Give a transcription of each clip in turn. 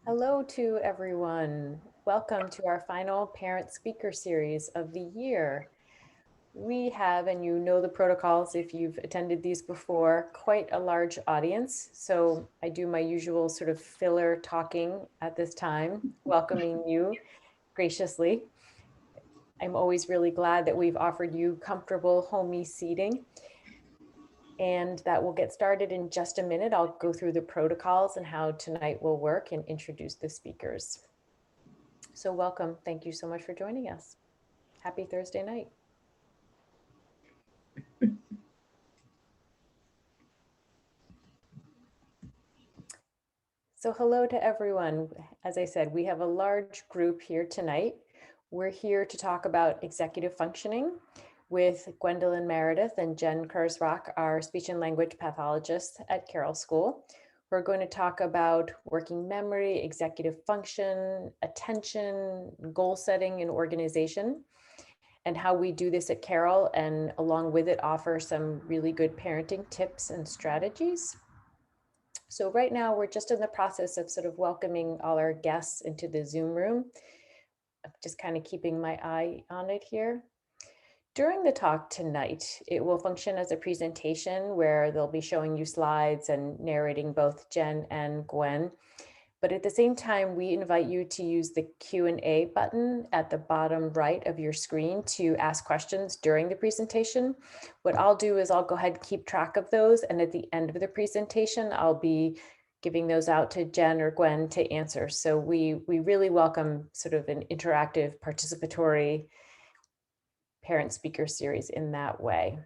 Hello to everyone. Welcome to our final parent speaker series of the year. We have, and you know the protocols if you've attended these before, quite a large audience. So I do my usual sort of filler talking at this time, welcoming you graciously. I'm always really glad that we've offered you comfortable, homey seating. And that will get started in just a minute. I'll go through the protocols and how tonight will work and introduce the speakers. So welcome. Thank you so much for joining us. Happy Thursday night. So hello to everyone. As I said, we have a large group here tonight. We're here to talk about executive functioning with Gwendolyn Meredith and Jen Kurzrock, our speech and language pathologists at Carroll School. We're going to talk about working memory, executive function, attention, goal setting, and organization, and how we do this at Carroll, and along with it, offer some really good parenting tips and strategies. So right now, we're just in the process of sort of welcoming all our guests into the Zoom room. I'm just kind of keeping my eye on it here. During the talk tonight, it will function as a presentation where they'll be showing you slides and narrating both Jen and Gwen. But at the same time, we invite you to use the Q&A button at the bottom right of your screen to ask questions during the presentation. What I'll do is I'll go ahead and keep track of those. And at the end of the presentation, I'll be giving those out to Jen or Gwen to answer. So we really welcome sort of an interactive, participatory parent speaker series in that way.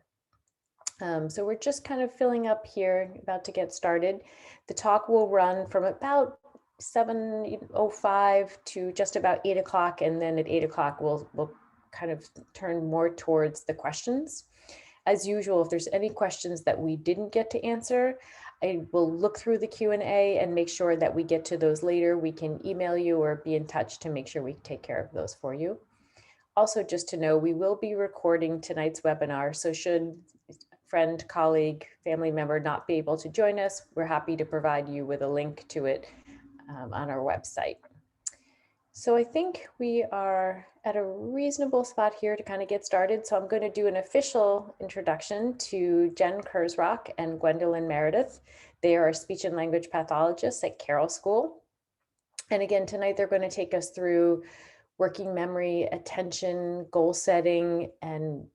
So we're just kind of filling up here, about to get started. The talk will run from about 7:05 to just about 8 o'clock. And then at 8 o'clock, we'll kind of turn more towards the questions. As usual, if there's any questions that we didn't get to answer, I will look through the Q&A and make sure that we get to those later. We can email you or be in touch to make sure we take care of those for you. Also, just to know, we will be recording tonight's webinar. So should friend, colleague, family member not be able to join us, we're happy to provide you with a link to it on our website. So I think we are at a reasonable spot here to kind of get started. So I'm going to do an official introduction to Jen Kurzrock and Gwendolyn Meredith. They are speech and language pathologists at Carroll School. And again, tonight they're going to take us through working memory, attention, goal setting, and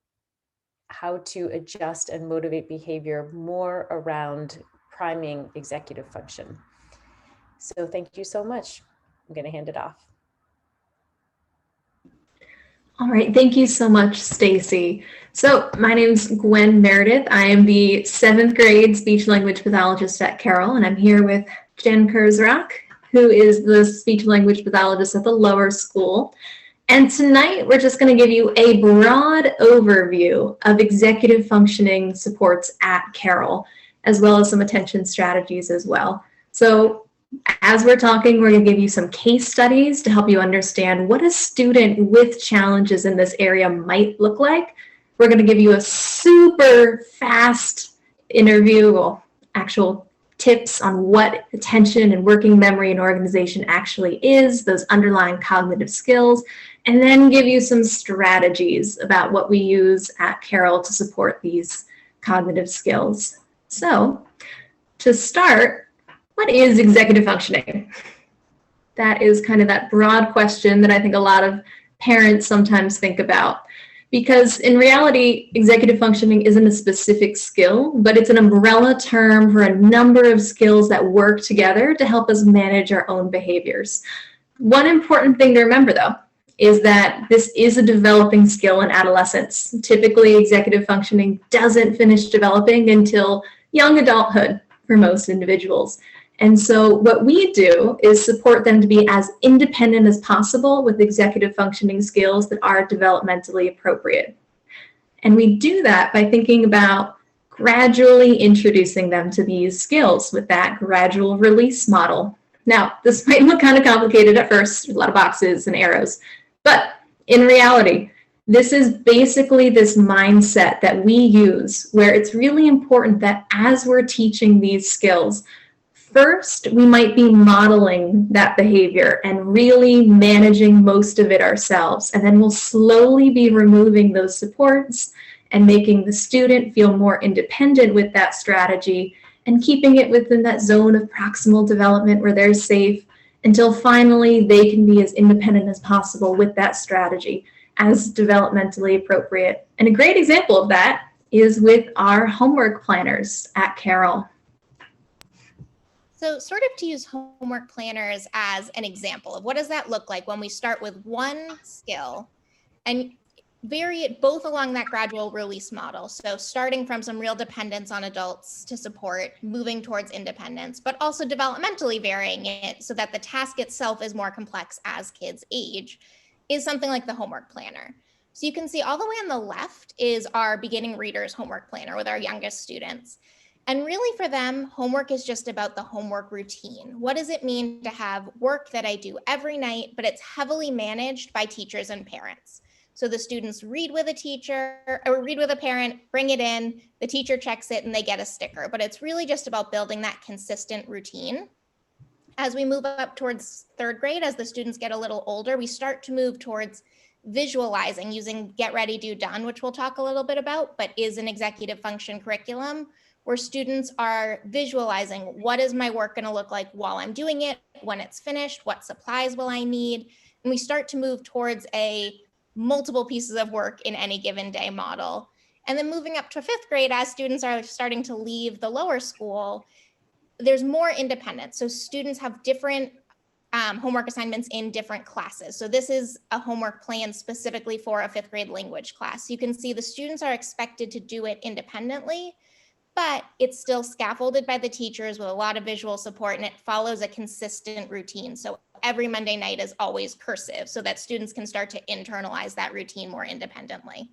how to adjust and motivate behavior more around priming executive function. So thank you so much. I'm going to hand it off. All right, thank you so much, Stacy. So my name's Gwen Meredith. I am the 7th grade speech language pathologist at Carroll, and I'm here with Jen Kurzrock, who is the speech language pathologist at the lower school. And tonight we're just going to give you a broad overview of executive functioning supports at Carroll, as well as some attention strategies as well. So as we're talking, we're going to give you some case studies to help you understand what a student with challenges in this area might look like. We're going to give you a super fast interview, well, actual tips on what attention and working memory and organization actually is, those underlying cognitive skills, and then give you some strategies about what we use at Carroll to support these cognitive skills. So to start, what is executive functioning? That is kind of that broad question that I think a lot of parents sometimes think about, because in reality, executive functioning isn't a specific skill, but it's an umbrella term for a number of skills that work together to help us manage our own behaviors. One important thing to remember, though, is that this is a developing skill in adolescence. Typically, executive functioning doesn't finish developing until young adulthood for most individuals. And so what we do is support them to be as independent as possible with executive functioning skills that are developmentally appropriate. And we do that by thinking about gradually introducing them to these skills with that gradual release model. Now, this might look kind of complicated at first, a lot of boxes and arrows, but in reality, this is basically this mindset that we use where it's really important that as we're teaching these skills, first, we might be modeling that behavior and really managing most of it ourselves. And then we'll slowly be removing those supports and making the student feel more independent with that strategy and keeping it within that zone of proximal development where they're safe until finally they can be as independent as possible with that strategy as developmentally appropriate. And a great example of that is with our homework planners at Carroll. So sort of to use homework planners as an example of what does that look like when we start with one skill and vary it both along that gradual release model. So starting from some real dependence on adults to support, moving towards independence, but also developmentally varying it so that the task itself is more complex as kids age, is something like the homework planner. So you can see all the way on the left is our beginning readers homework planner with our youngest students. And really for them, homework is just about the homework routine. What does it mean to have work that I do every night, but it's heavily managed by teachers and parents? So the students read with a teacher or read with a parent, bring it in, the teacher checks it and they get a sticker, but it's really just about building that consistent routine. As we move up towards third grade, as the students get a little older, we start to move towards visualizing using Get Ready, Do Done, which we'll talk a little bit about, but is an executive function curriculum where students are visualizing what is my work going to look like while I'm doing it, when it's finished, what supplies will I need, and we start to move towards a multiple pieces of work in any given day model. And then moving up to fifth grade, as students are starting to leave the lower school, there's more independence. So students have different homework assignments in different classes. So this is a homework plan specifically for a fifth grade language class. You can see the students are expected to do it independently, but it's still scaffolded by the teachers with a lot of visual support, and it follows a consistent routine. So every Monday night is always cursive so that students can start to internalize that routine more independently.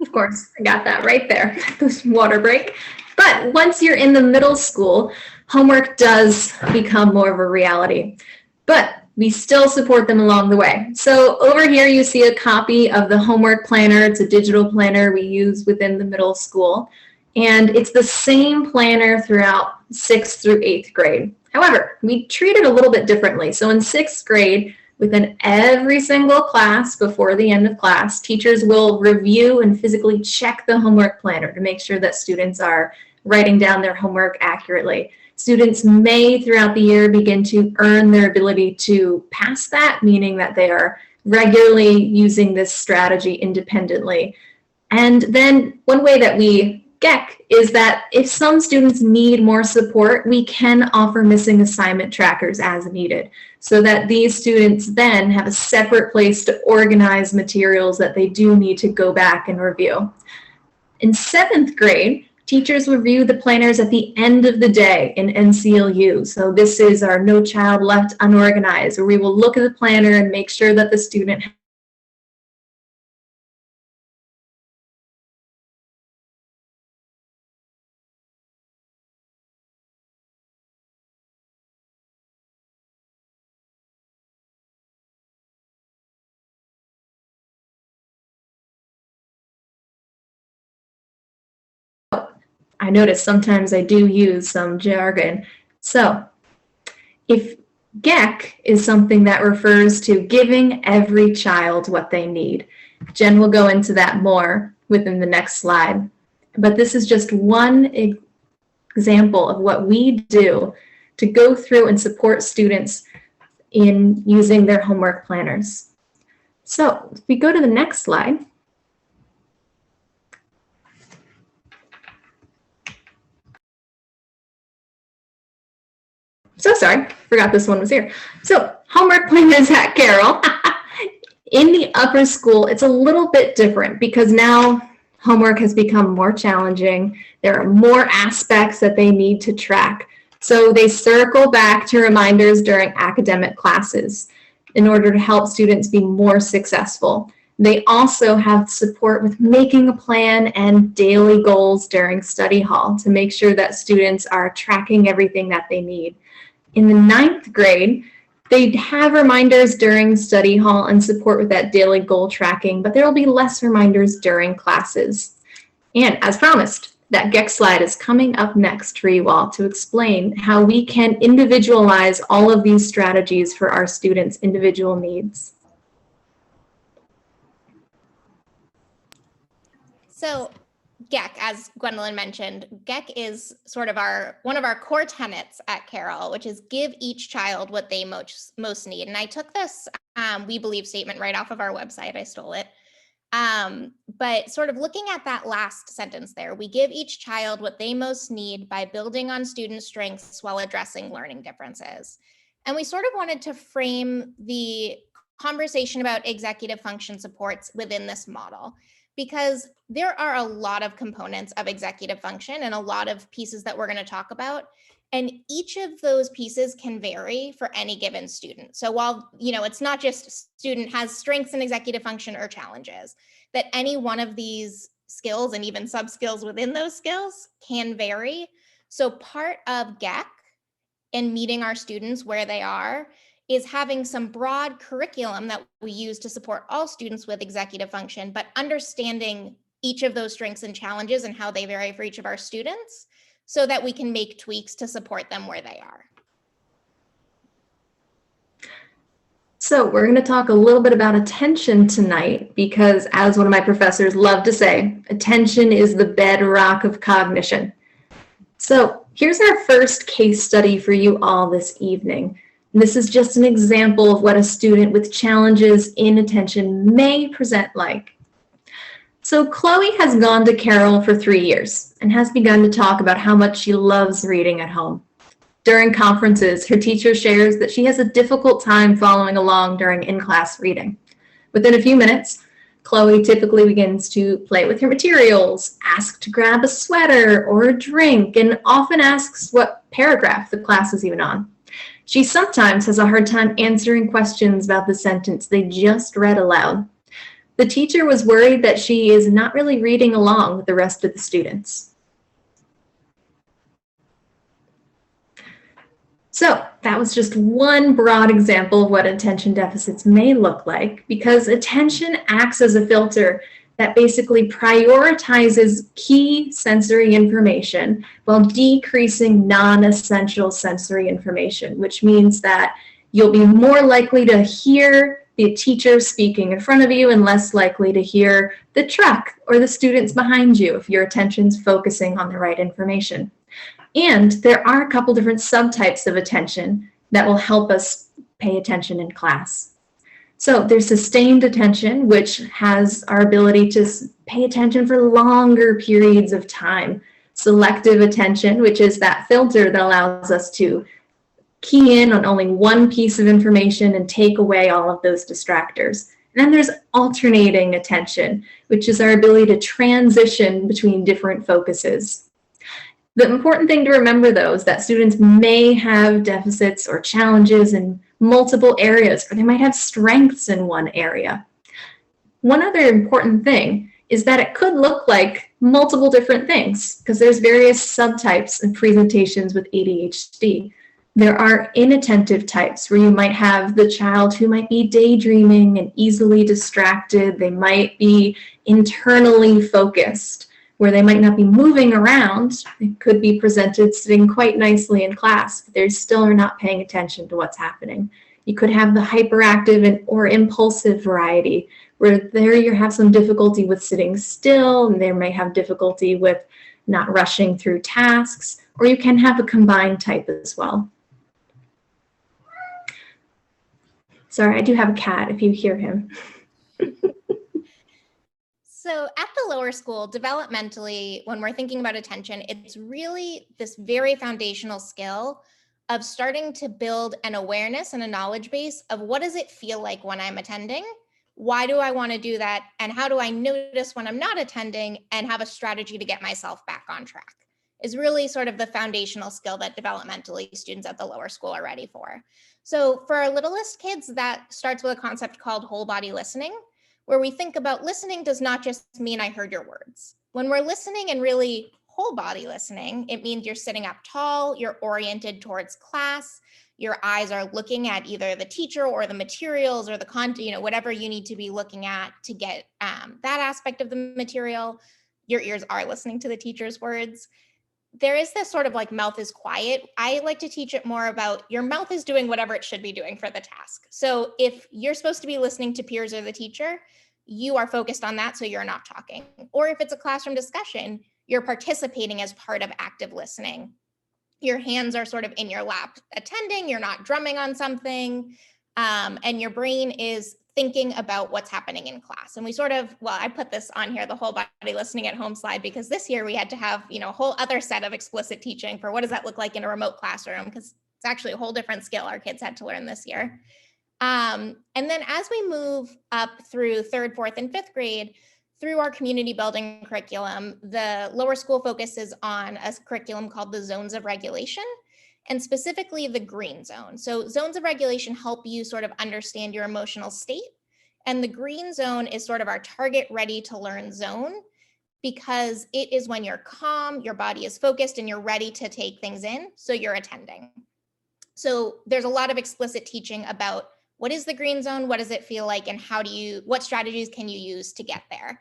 Of course, I got that right there, this water break. But once you're in the middle school, homework does become more of a reality, but we still support them along the way. So over here, you see a copy of the homework planner. It's a digital planner we use within the middle school, and it's the same planner throughout 6th through 8th grade. However, we treat it a little bit differently. So in 6th grade, within every single class before the end of class, teachers will review and physically check the homework planner to make sure that students are writing down their homework accurately. Students may, throughout the year, begin to earn their ability to pass that, meaning that they are regularly using this strategy independently. And then one way that we GEC is that if some students need more support, we can offer missing assignment trackers as needed, so that these students then have a separate place to organize materials that they do need to go back and review. In 7th grade, teachers review the planners at the end of the day in NCLU. So this is our No Child Left Unorganized, where we will look at the planner and make sure that the student I notice sometimes I do use some jargon. So if GEC is something that refers to giving every child what they need. Jen will go into that more within the next slide. But this is just one example of what we do to go through and support students in using their homework planners. So if we go to the next slide. So sorry, forgot this one was here. So homework planners at Carroll. In the upper school, it's a little bit different because now homework has become more challenging. There are more aspects that they need to track. So they circle back to reminders during academic classes in order to help students be more successful. They also have support with making a plan and daily goals during study hall to make sure that students are tracking everything that they need. In the 9th grade, they have reminders during study hall and support with that daily goal tracking, but there will be less reminders during classes. And as promised, that GEC slide is coming up next for you all to explain how we can individualize all of these strategies for our students' individual needs. So GEC, as Gwendolyn mentioned, GEC is sort of one of our core tenets at Carroll, which is give each child what they most need. And I took this we believe statement right off of our website. I stole it. But sort of looking at that last sentence there, we give each child what they most need by building on student strengths while addressing learning differences. And we sort of wanted to frame the conversation about executive function supports within this model, because there are a lot of components of executive function and a lot of pieces that we're going to talk about. And each of those pieces can vary for any given student. So while, it's not just student has strengths in executive function or challenges, that any one of these skills and even sub-skills within those skills can vary. So part of GEC and meeting our students where they are is having some broad curriculum that we use to support all students with executive function, but understanding each of those strengths and challenges and how they vary for each of our students so that we can make tweaks to support them where they are. So we're going to talk a little bit about attention tonight because, as one of my professors loved to say, attention is the bedrock of cognition. So here's our first case study for you all this evening. And this is just an example of what a student with challenges in attention may present like. So Chloe has gone to Carroll for 3 years and has begun to talk about how much she loves reading at home. During conferences, her teacher shares that she has a difficult time following along during in-class reading. Within a few minutes, Chloe typically begins to play with her materials, ask to grab a sweater or a drink, and often asks what paragraph the class is even on. She sometimes has a hard time answering questions about the sentence they just read aloud. The teacher was worried that she is not really reading along with the rest of the students. So that was just one broad example of what attention deficits may look like, because attention acts as a filter that basically prioritizes key sensory information while decreasing non-essential sensory information, which means that you'll be more likely to hear the teacher speaking in front of you and less likely to hear the truck or the students behind you if your attention's focusing on the right information. And there are a couple different subtypes of attention that will help us pay attention in class. So there's sustained attention, which has our ability to pay attention for longer periods of time. Selective attention, which is that filter that allows us to key in on only one piece of information and take away all of those distractors. And then there's alternating attention, which is our ability to transition between different focuses. The important thing to remember, though, is that students may have deficits or challenges in multiple areas, or they might have strengths in one area. One other important thing is that it could look like multiple different things, because there's various subtypes and presentations with ADHD. There are inattentive types where you might have the child who might be daydreaming and easily distracted. They might be internally focused, where they might not be moving around. It could be presented sitting quite nicely in class, but they still are not paying attention to what's happening. You could have the hyperactive or impulsive variety, where there you have some difficulty with sitting still, and they may have difficulty with not rushing through tasks, or you can have a combined type as well. Sorry, I do have a cat if you hear him. So at the lower school, developmentally, when we're thinking about attention, it's really this very foundational skill of starting to build an awareness and a knowledge base of what does it feel like when I'm attending? Why do I want to do that? And how do I notice when I'm not attending and have a strategy to get myself back on track? Is really sort of the foundational skill that developmentally students at the lower school are ready for. So for our littlest kids, that starts with a concept called whole body listening, where we think about listening does not just mean I heard your words. When we're listening and really whole body listening, it means you're sitting up tall, you're oriented towards class, your eyes are looking at either the teacher or the materials or the content, whatever you need to be looking at to get that aspect of the material. your ears are listening to the teacher's words. There is this sort of like mouth is quiet. I like to teach it more about your mouth is doing whatever it should be doing for the task. So if you're supposed to be listening to peers or the teacher, you are focused on that, so you're not talking. Or if it's a classroom discussion, you're participating as part of active listening. Your hands are sort of in your lap attending, you're not drumming on something, and your brain is thinking about what's happening in class. And we sort of, well, I put this on here, the whole body listening at home slide, because this year we had to have, a whole other set of explicit teaching for what does that look like in a remote classroom, because it's actually a whole different skill our kids had to learn this year. And then as we move up through 3rd, 4th, and 5th grade, through our community building curriculum, the lower school focuses on a curriculum called the Zones of Regulation, and specifically the green zone. So zones of regulation help you sort of understand your emotional state. And the green zone is sort of our target ready to learn zone, because it is when you're calm, your body is focused, and you're ready to take things in, so you're attending. So there's a lot of explicit teaching about what is the green zone, what does it feel like, and what strategies can you use to get there?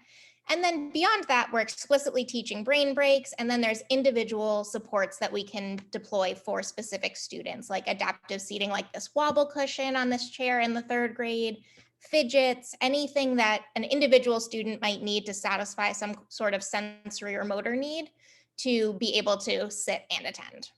And then beyond that, we're explicitly teaching brain breaks, and then there's individual supports that we can deploy for specific students, like adaptive seating, like this wobble cushion on this chair in the 3rd grade, fidgets, anything that an individual student might need to satisfy some sort of sensory or motor need to be able to sit and attend.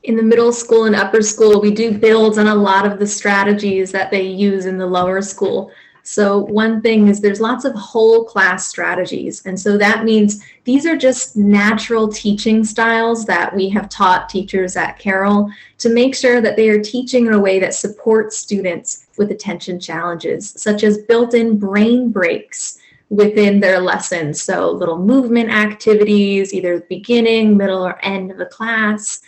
In the middle school and upper school, we do build on a lot of the strategies that they use in the lower school. So one thing is there's lots of whole class strategies. And so that means these are just natural teaching styles that we have taught teachers at Carroll to make sure that they are teaching in a way that supports students with attention challenges, such as built-in brain breaks within their lessons. So little movement activities, either beginning, middle, or end of a class.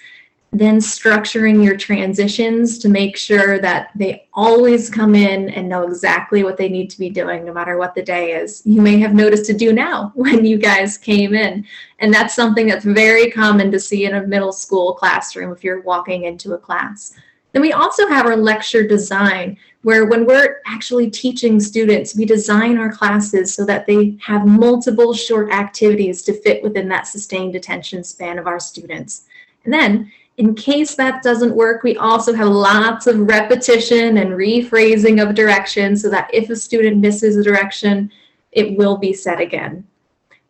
Then structuring your transitions to make sure that they always come in and know exactly what they need to be doing, no matter what the day is. You may have noticed to do now when you guys came in. And that's something that's very common to see in a middle school classroom if you're walking into a class. Then we also have our lecture design, where when we're actually teaching students, we design our classes so that they have multiple short activities to fit within that sustained attention span of our students. And then, in case that doesn't work, we also have lots of repetition and rephrasing of directions so that if a student misses a direction, it will be said again.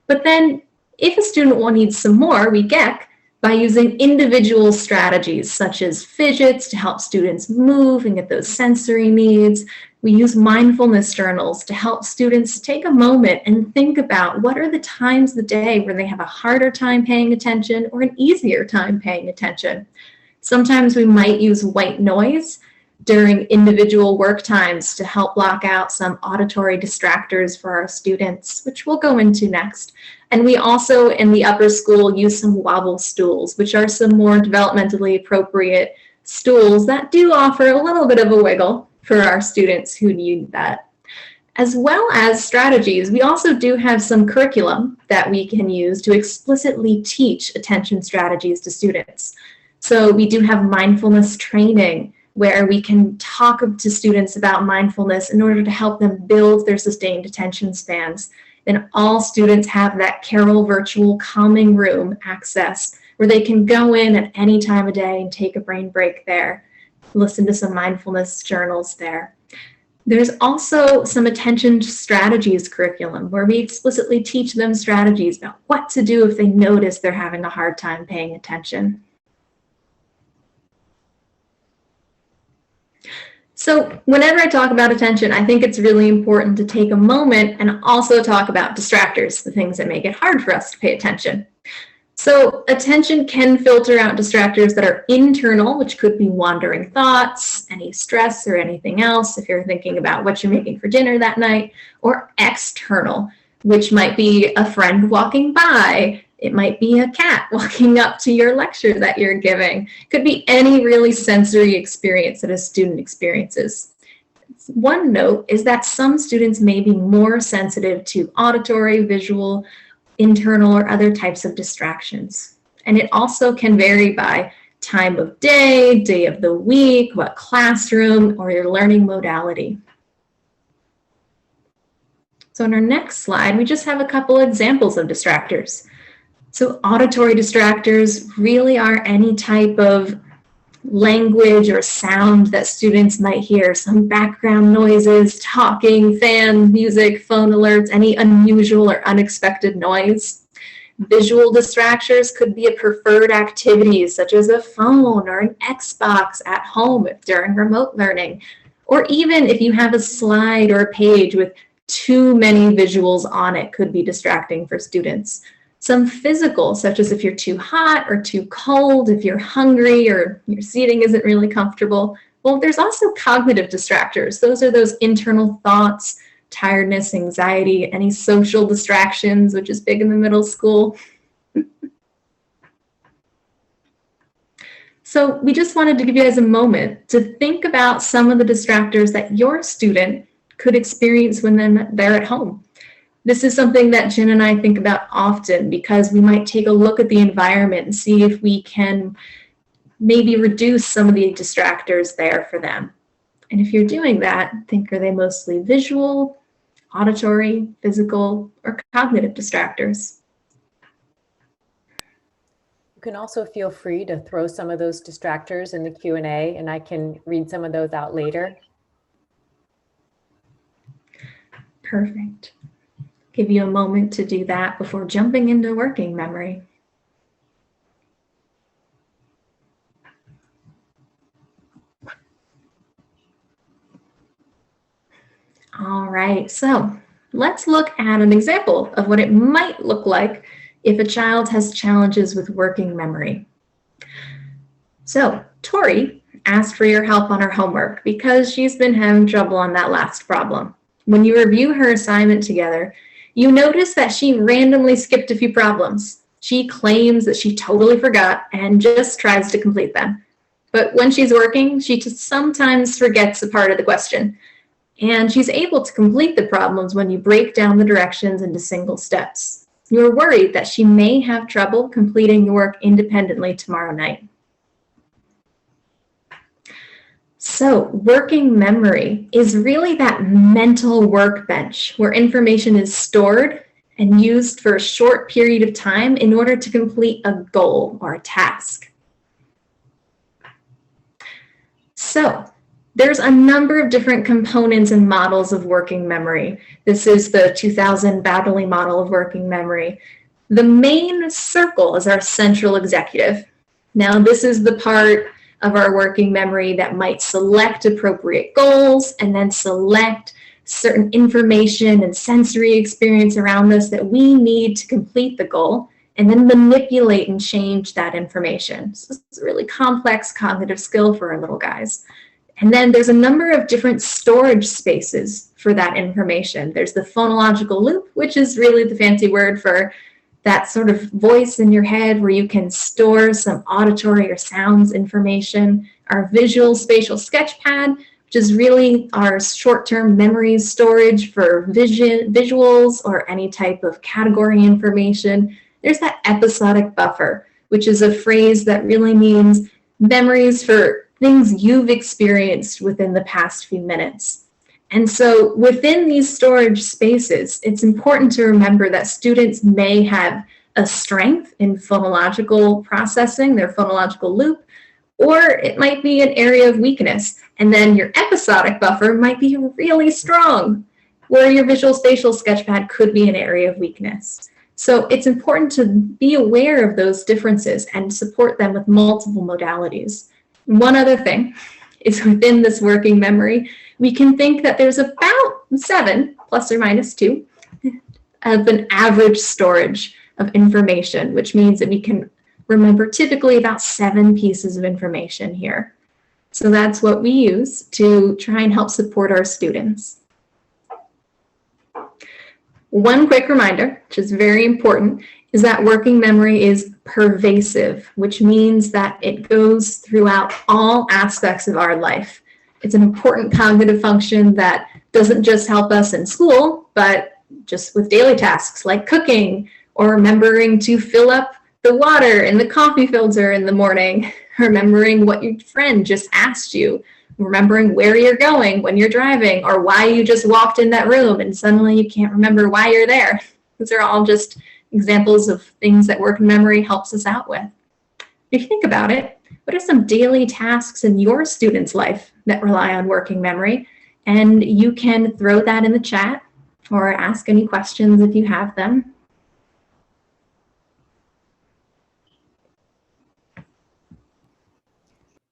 But then if a student needs some more, we get by using individual strategies such as fidgets to help students move and get those sensory needs. We use mindfulness journals to help students take a moment and think about what are the times of the day where they have a harder time paying attention or an easier time paying attention. Sometimes we might use white noise during individual work times to help block out some auditory distractors for our students, which we'll go into next. And we also, in the upper school, use some wobble stools, which are some more developmentally appropriate stools that do offer a little bit of a wiggle for our students who need that. As well as strategies, we also do have some curriculum that we can use to explicitly teach attention strategies to students. So we do have mindfulness training, where we can talk to students about mindfulness in order to help them build their sustained attention spans. Then all students have that Carroll virtual calming room access, where they can go in at any time of day and take a brain break there, listen to some mindfulness journals there. There's also some attention strategies curriculum, where we explicitly teach them strategies about what to do if they notice they're having a hard time paying attention. So whenever I talk about attention, I think it's really important to take a moment and also talk about distractors, the things that make it hard for us to pay attention. So attention can filter out distractors that are internal, which could be wandering thoughts, any stress or anything else, if you're thinking about what you're making for dinner that night, or external, which might be a friend walking by. It might be a cat walking up to your lecture that you're giving. It could be any really sensory experience that a student experiences. One note is that some students may be more sensitive to auditory, visual, internal, or other types of distractions. And it also can vary by time of day, day of the week, what classroom, or your learning modality. So in our next slide, we just have a couple examples of distractors. So auditory distractors really are any type of language or sound that students might hear, some background noises, talking, fan, music, phone alerts, any unusual or unexpected noise. Visual distractors could be a preferred activity such as a phone or an Xbox at home during remote learning, or even if you have a slide or a page with too many visuals on it could be distracting for students. Some physical, such as if you're too hot or too cold, if you're hungry or your seating isn't really comfortable. Well, there's also cognitive distractors. Those are those internal thoughts, tiredness, anxiety, any social distractions, which is big in the middle school. So we just wanted to give you guys a moment to think about some of the distractors that your student could experience when they're at home. This is something that Jen and I think about often because we might take a look at the environment and see if we can maybe reduce some of the distractors there for them. And if you're doing that, think, are they mostly visual, auditory, physical, or cognitive distractors? You can also feel free to throw some of those distractors in the Q&A, and I can read some of those out later. Perfect. Give you a moment to do that before jumping into working memory. All right, so let's look at an example of what it might look like if a child has challenges with working memory. So Tori asked for your help on her homework because she's been having trouble on that last problem. When you review her assignment together, you notice that she randomly skipped a few problems. She claims that she totally forgot and just tries to complete them. But when she's working, she just sometimes forgets a part of the question. And she's able to complete the problems when you break down the directions into single steps. You're worried that she may have trouble completing the work independently tomorrow night. So working memory is really that mental workbench where information is stored and used for a short period of time in order to complete a goal or a task. So there's a number of different components and models of working memory. This is the 2000 Baddeley model of working memory. The main circle is our central executive. Now, this is the part of our working memory that might select appropriate goals and then select certain information and sensory experience around us that we need to complete the goal, and then manipulate and change that information. So this is a really complex cognitive skill for our little guys. And then there's a number of different storage spaces for that information. There's the phonological loop, which is really the fancy word for that sort of voice in your head where you can store some auditory or sounds information. Our visual spatial sketchpad, which is really our short-term memory storage for visuals or any type of category information. There's that episodic buffer, which is a phrase that really means memories for things you've experienced within the past few minutes. And so within these storage spaces, it's important to remember that students may have a strength in phonological processing, their phonological loop, or it might be an area of weakness. And then your episodic buffer might be really strong, where your visual spatial sketchpad could be an area of weakness. So it's important to be aware of those differences and support them with multiple modalities. One other thing is within this working memory, we can think that there's about 7 plus or minus 2 of an average storage of information, which means that we can remember typically about 7 pieces of information here. So that's what we use to try and help support our students. One quick reminder, which is very important, is that working memory is pervasive, which means that it goes throughout all aspects of our life. It's an important cognitive function that doesn't just help us in school, but just with daily tasks like cooking or remembering to fill up the water in the coffee filter in the morning, remembering what your friend just asked you, remembering where you're going when you're driving, or why you just walked in that room and suddenly you can't remember why you're there. These are all just examples of things that working memory helps us out with. If you think about it, what are some daily tasks in your student's life that rely on working memory? And you can throw that in the chat or ask any questions if you have them.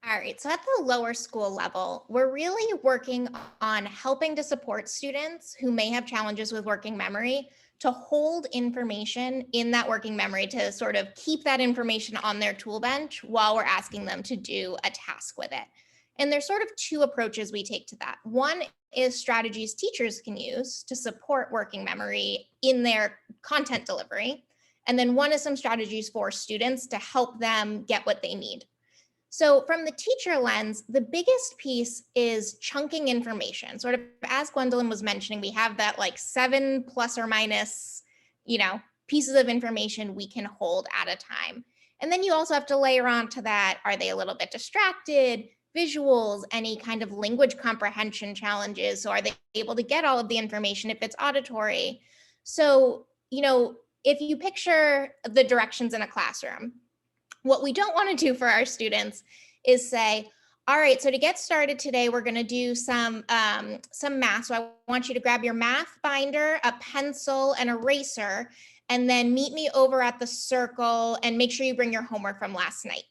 All right, so at the lower school level, we're really working on helping to support students who may have challenges with working memory to hold information in that working memory, to sort of keep that information on their tool bench while we're asking them to do a task with it. And there's sort of two approaches we take to that. One is strategies teachers can use to support working memory in their content delivery. And then one is some strategies for students to help them get what they need. So from the teacher lens, the biggest piece is chunking information. Sort of as Gwendolyn was mentioning, we have that like 7 plus or minus, pieces of information we can hold at a time. And then you also have to layer onto that, are they a little bit distracted? Visuals, any kind of language comprehension challenges. So are they able to get all of the information if it's auditory? So, if you picture the directions in a classroom, what we don't want to do for our students is say, all right, so to get started today, we're going to do some math. So I want you to grab your math binder, a pencil, an eraser, and then meet me over at the circle and make sure you bring your homework from last night.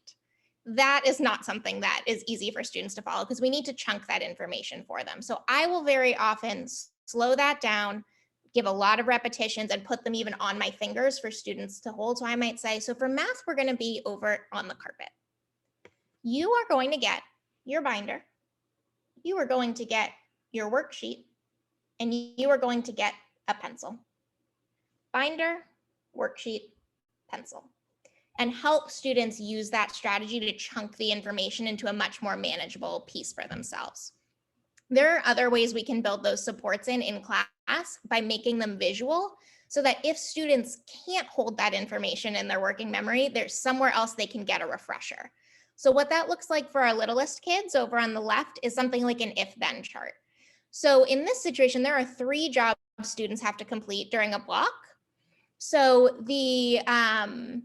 That is not something that is easy for students to follow because we need to chunk that information for them. So I will very often slow that down, give a lot of repetitions, and put them even on my fingers for students to hold. So I might say, so for math, we're going to be over on the carpet. You are going to get your binder. You are going to get your worksheet, and you are going to get a pencil. Binder, worksheet, pencil. And help students use that strategy to chunk the information into a much more manageable piece for themselves. There are other ways we can build those supports in class by making them visual, so that if students can't hold that information in their working memory, there's somewhere else they can get a refresher. So what that looks like for our littlest kids over on the left is something like an if-then chart. So in this situation, there are 3 jobs students have to complete during a block. So they have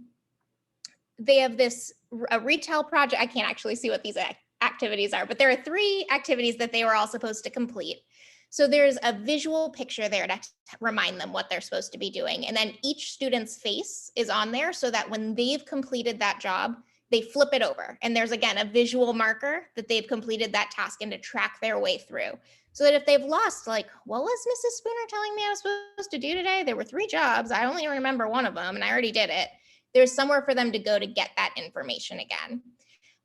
a retail project. I can't actually see what these activities are, but there are 3 activities that they were all supposed to complete. So there's a visual picture there to remind them what they're supposed to be doing. And then each student's face is on there so that when they've completed that job, they flip it over. And there's, again, a visual marker that they've completed that task and to track their way through. So that if they've lost, like, what was Mrs. Spooner telling me I was supposed to do today? There were 3 jobs. I only remember one of them and I already did it. There's somewhere for them to go to get that information again.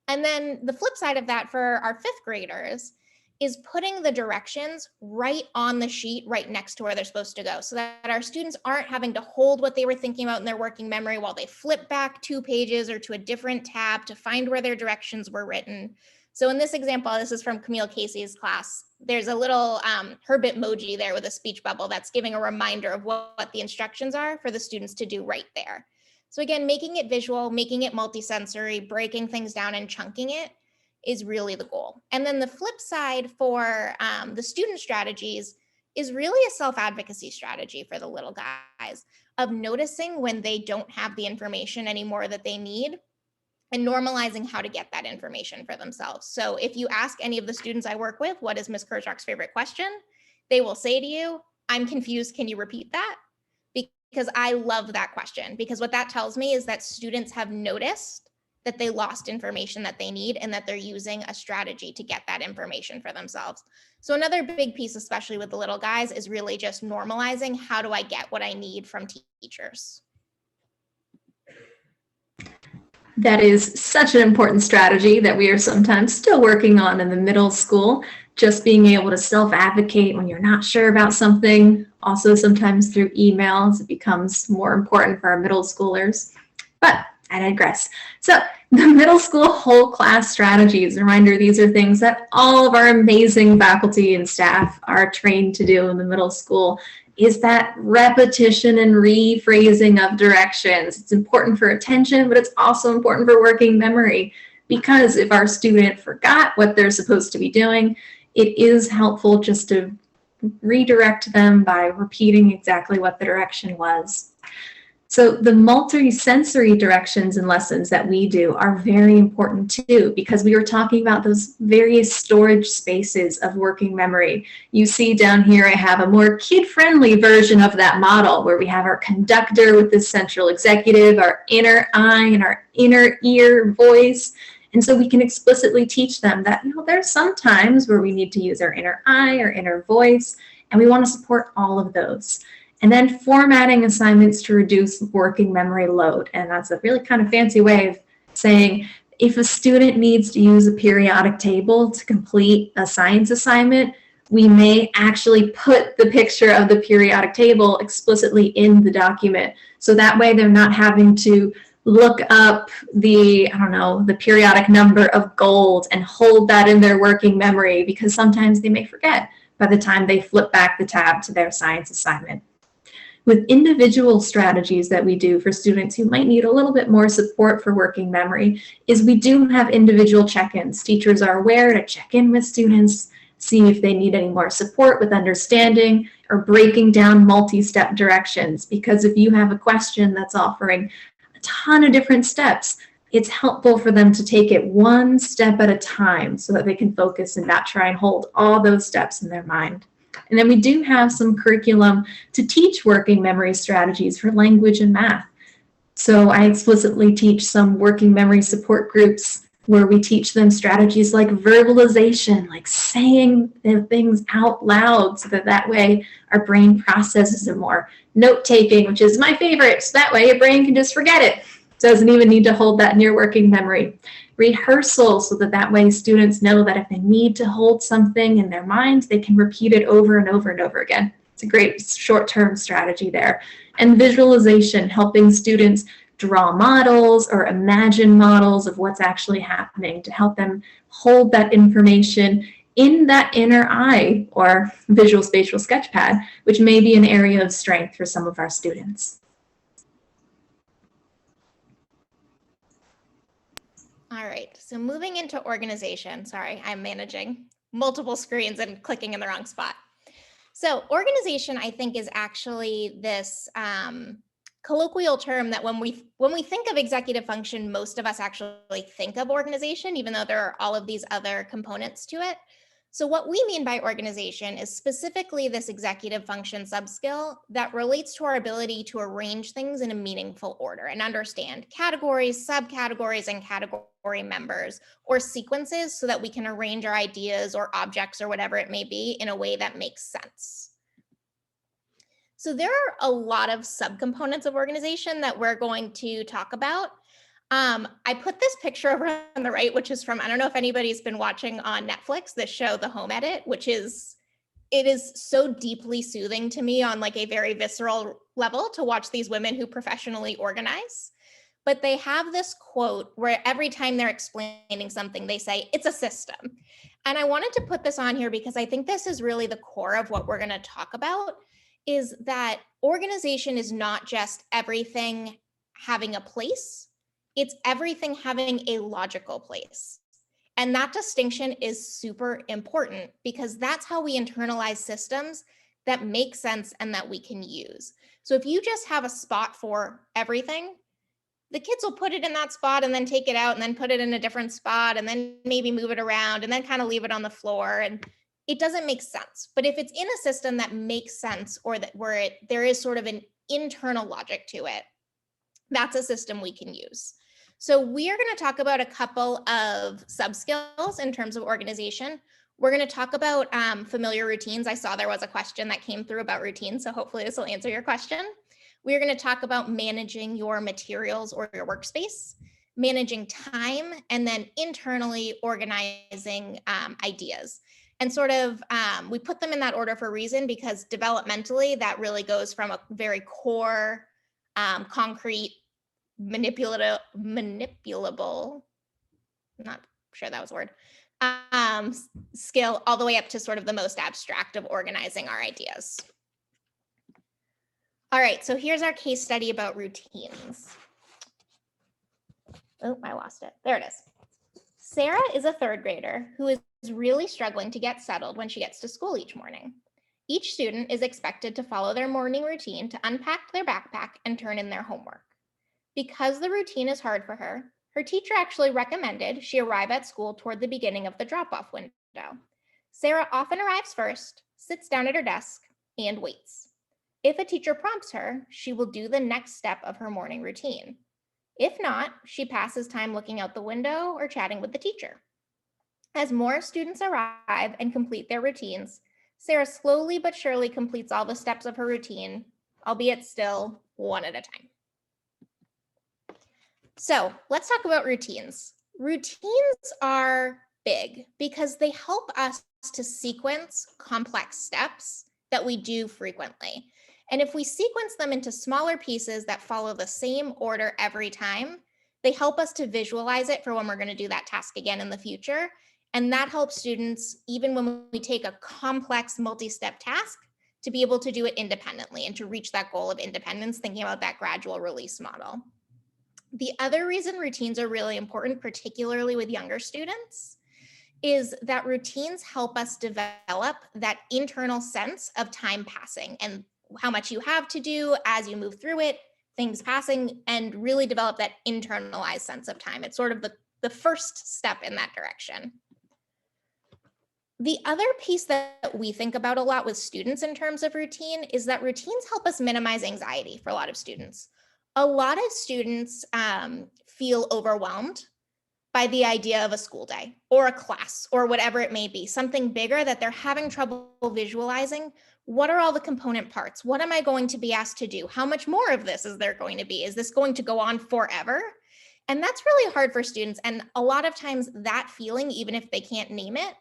And then the flip side of that for our 5th graders is putting the directions right on the sheet right next to where they're supposed to go, so that our students aren't having to hold what they were thinking about in their working memory while they flip back 2 pages or to a different tab to find where their directions were written. So in this example, this is from Camille Casey's class. There's a little her Bitmoji there with a speech bubble that's giving a reminder of what the instructions are for the students to do right there. So again, making it visual, making it multisensory, breaking things down and chunking it is really the goal. And then the flip side for the student strategies is really a self-advocacy strategy for the little guys of noticing when they don't have the information anymore that they need and normalizing how to get that information for themselves. So if you ask any of the students I work with, what is Ms. Kurzrock's favorite question? They will say to you, I'm confused, can you repeat that? Because I love that question, because what that tells me is that students have noticed that they lost information that they need and that they're using a strategy to get that information for themselves. So another big piece, especially with the little guys, is really just normalizing how do I get what I need from teachers. That is such an important strategy that we are sometimes still working on in the middle school. Just being able to self-advocate when you're not sure about something. Also, sometimes through emails, it becomes more important for our middle schoolers. But I digress. So the middle school whole class strategies, reminder, these are things that all of our amazing faculty and staff are trained to do in the middle school, is that repetition and rephrasing of directions. It's important for attention, but it's also important for working memory. because if our student forgot what they're supposed to be doing, it is helpful just to redirect them by repeating exactly what the direction was. So the multi-sensory directions and lessons that we do are very important too, because we were talking about those various storage spaces of working memory. You see down here, I have a more kid-friendly version of that model where we have our conductor with this central executive, our inner eye and our inner ear voice. And so we can explicitly teach them that, there's some times where we need to use our inner eye, our inner voice, and we want to support all of those. And then formatting assignments to reduce working memory load. And that's a really kind of fancy way of saying if a student needs to use a periodic table to complete a science assignment, we may actually put the picture of the periodic table explicitly in the document. So that way they're not having to look up the periodic number of gold and hold that in their working memory, because sometimes they may forget by the time they flip back the tab to their science assignment. With individual strategies that we do for students who might need a little bit more support for working memory is we do have individual check-ins. Teachers are aware to check in with students, see if they need any more support with understanding or breaking down multi-step directions, because if you have a question that's offering a ton of different steps, it's helpful for them to take it one step at a time so that they can focus and not try and hold all those steps in their mind. And then we do have some curriculum to teach working memory strategies for language and math. So I explicitly teach some working memory support groups where we teach them strategies like verbalization, like saying things out loud so that way our brain processes it more. Note-taking, which is my favorite, so that way your brain can just forget it. Doesn't even need to hold that in your working memory. Rehearsal, so that way students know that if they need to hold something in their minds, they can repeat it over and over and over again. It's a great short-term strategy there. And visualization, helping students draw models or imagine models of what's actually happening to help them hold that information in that inner eye or visual spatial sketchpad, which may be an area of strength for some of our students. All right, so moving into organization. Sorry, I'm managing multiple screens and clicking in the wrong spot. So organization, I think, is actually this colloquial term that when we think of executive function, most of us actually think of organization, even though there are all of these other components to it. So what we mean by organization is specifically this executive function subskill that relates to our ability to arrange things in a meaningful order and understand categories, subcategories, and category members or sequences so that we can arrange our ideas or objects or whatever it may be in a way that makes sense. So there are a lot of subcomponents of organization that we're going to talk about. I put this picture over on the right, which is from, I don't know if anybody's been watching on Netflix, this show, The Home Edit, it is so deeply soothing to me on like a very visceral level to watch these women who professionally organize. But they have this quote where every time they're explaining something, they say, it's a system. And I wanted to put this on here because I think this is really the core of what we're going to talk about, is that organization is not just everything having a place. It's everything having a logical place. And that distinction is super important because that's how we internalize systems that make sense and that we can use. So if you just have a spot for everything, the kids will put it in that spot and then take it out and then put it in a different spot and then maybe move it around and then kind of leave it on the floor. And it doesn't make sense. But if it's in a system that makes sense or that there is sort of an internal logic to it, that's a system we can use. So we are going to talk about a couple of subskills in terms of organization. We're going to talk about familiar routines. I saw there was a question that came through about routines, so hopefully this will answer your question. We're going to talk about managing your materials or your workspace, managing time, and then internally organizing ideas. And sort of, we put them in that order for a reason because developmentally, that really goes from a very core, concrete, manipulable, not sure that was a word, skill all the way up to sort of the most abstract of organizing our ideas. All right, so here's our case study about routines. Oh, I lost it. There it is. Sarah is a third grader who is really struggling to get settled when she gets to school each morning. Each student is expected to follow their morning routine to unpack their backpack and turn in their homework. Because the routine is hard for her, her teacher actually recommended she arrive at school toward the beginning of the drop-off window. Sarah often arrives first, sits down at her desk, and waits. If a teacher prompts her, she will do the next step of her morning routine. If not, she passes time looking out the window or chatting with the teacher. As more students arrive and complete their routines, Sarah slowly but surely completes all the steps of her routine, albeit still one at a time. So let's talk about routines. Routines are big because they help us to sequence complex steps that we do frequently. And if we sequence them into smaller pieces that follow the same order every time, they help us to visualize it for when we're going to do that task again in the future. And that helps students, even when we take a complex multi-step task, to be able to do it independently and to reach that goal of independence, thinking about that gradual release model. The other reason routines are really important, particularly with younger students, is that routines help us develop that internal sense of time passing and how much you have to do as you move through it, things passing, and really develop that internalized sense of time. It's sort of the first step in that direction. The other piece that we think about a lot with students in terms of routine is that routines help us minimize anxiety for a lot of students. A lot of students feel overwhelmed by the idea of a school day or a class or whatever it may be, something bigger that they're having trouble visualizing. What are all the component parts? What am I going to be asked to do? How much more of this is there going to be? Is this going to go on forever? And that's really hard for students. And a lot of times that feeling, even if they can't name it,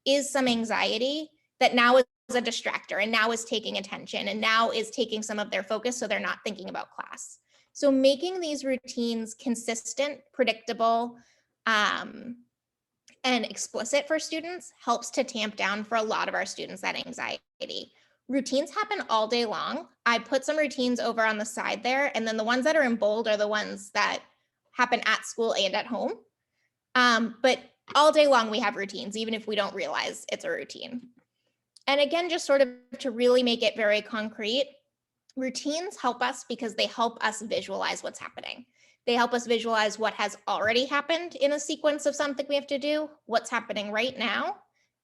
is some anxiety that now is a distractor and now is taking attention and now is taking some of their focus so they're not thinking about class. So making these routines consistent, predictable, and explicit for students helps to tamp down for a lot of our students that anxiety. Routines happen all day long. I put some routines over on the side there, and then the ones that are in bold are the ones that happen at school and at home. But all day long we have routines, even if we don't realize it's a routine. And again, just sort of to really make it very concrete, routines help us because they help us visualize what's happening. They help us visualize what has already happened in a sequence of something we have to do, what's happening right now,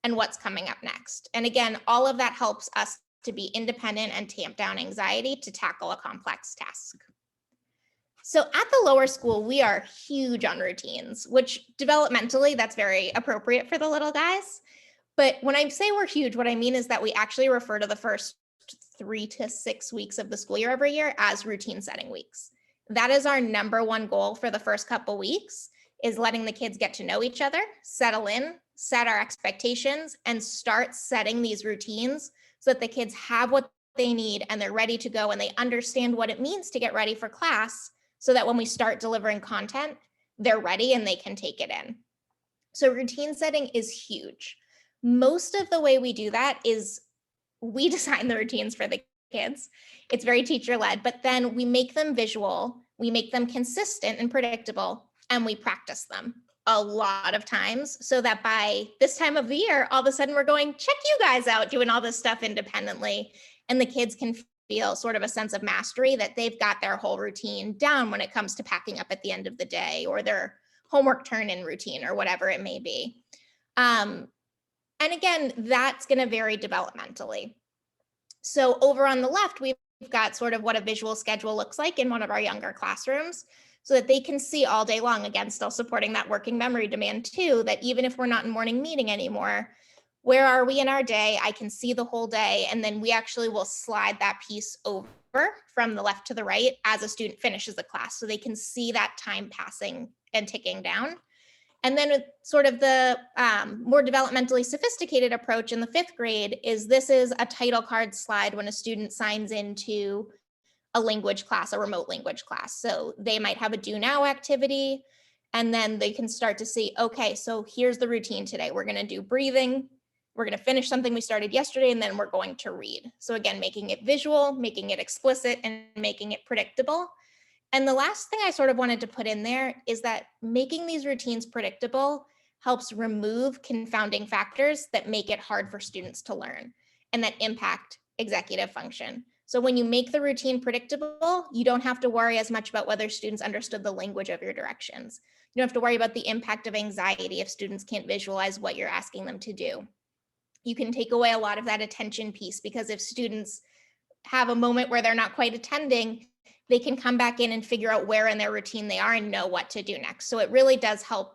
and what's coming up next. And again, all of that helps us to be independent and tamp down anxiety to tackle a complex task. So at the lower school, we are huge on routines, which developmentally, that's very appropriate for the little guys. But when I say we're huge, what I mean is that we actually refer to the first 3 to 6 weeks of the school year every year as routine setting weeks. That is our number one goal for the first couple weeks, is letting the kids get to know each other, settle in, set our expectations, and start setting these routines so that the kids have what they need and they're ready to go and they understand what it means to get ready for class so that when we start delivering content, they're ready and they can take it in. So routine setting is huge. Most of the way we do that is we design the routines for the kids. It's very teacher-led, but then we make them visual, we make them consistent and predictable, and we practice them a lot of times so that by this time of the year, all of a sudden we're going, check you guys out doing all this stuff independently. And the kids can feel sort of a sense of mastery that they've got their whole routine down when it comes to packing up at the end of the day or their homework turn-in routine or whatever it may be. And again, that's going to vary developmentally. So over on the left, we've got sort of what a visual schedule looks like in one of our younger classrooms so that they can see all day long, again, still supporting that working memory demand too, that even if we're not in morning meeting anymore, where are we in our day? I can see the whole day. And then we actually will slide that piece over from the left to the right as a student finishes the class so they can see that time passing and ticking down. And then sort of the more developmentally sophisticated approach in the 5th grade is this is a title card slide when a student signs into a language class, a remote language class. So they might have a do now activity, and then they can start to see, okay, so here's the routine today. We're going to do breathing. We're going to finish something we started yesterday, and then we're going to read. So again, making it visual, making it explicit, and making it predictable. And the last thing I sort of wanted to put in there is that making these routines predictable helps remove confounding factors that make it hard for students to learn and that impact executive function. So when you make the routine predictable, you don't have to worry as much about whether students understood the language of your directions. You don't have to worry about the impact of anxiety if students can't visualize what you're asking them to do. You can take away a lot of that attention piece, because if students have a moment where they're not quite attending, they can come back in and figure out where in their routine they are and know what to do next. So it really does help.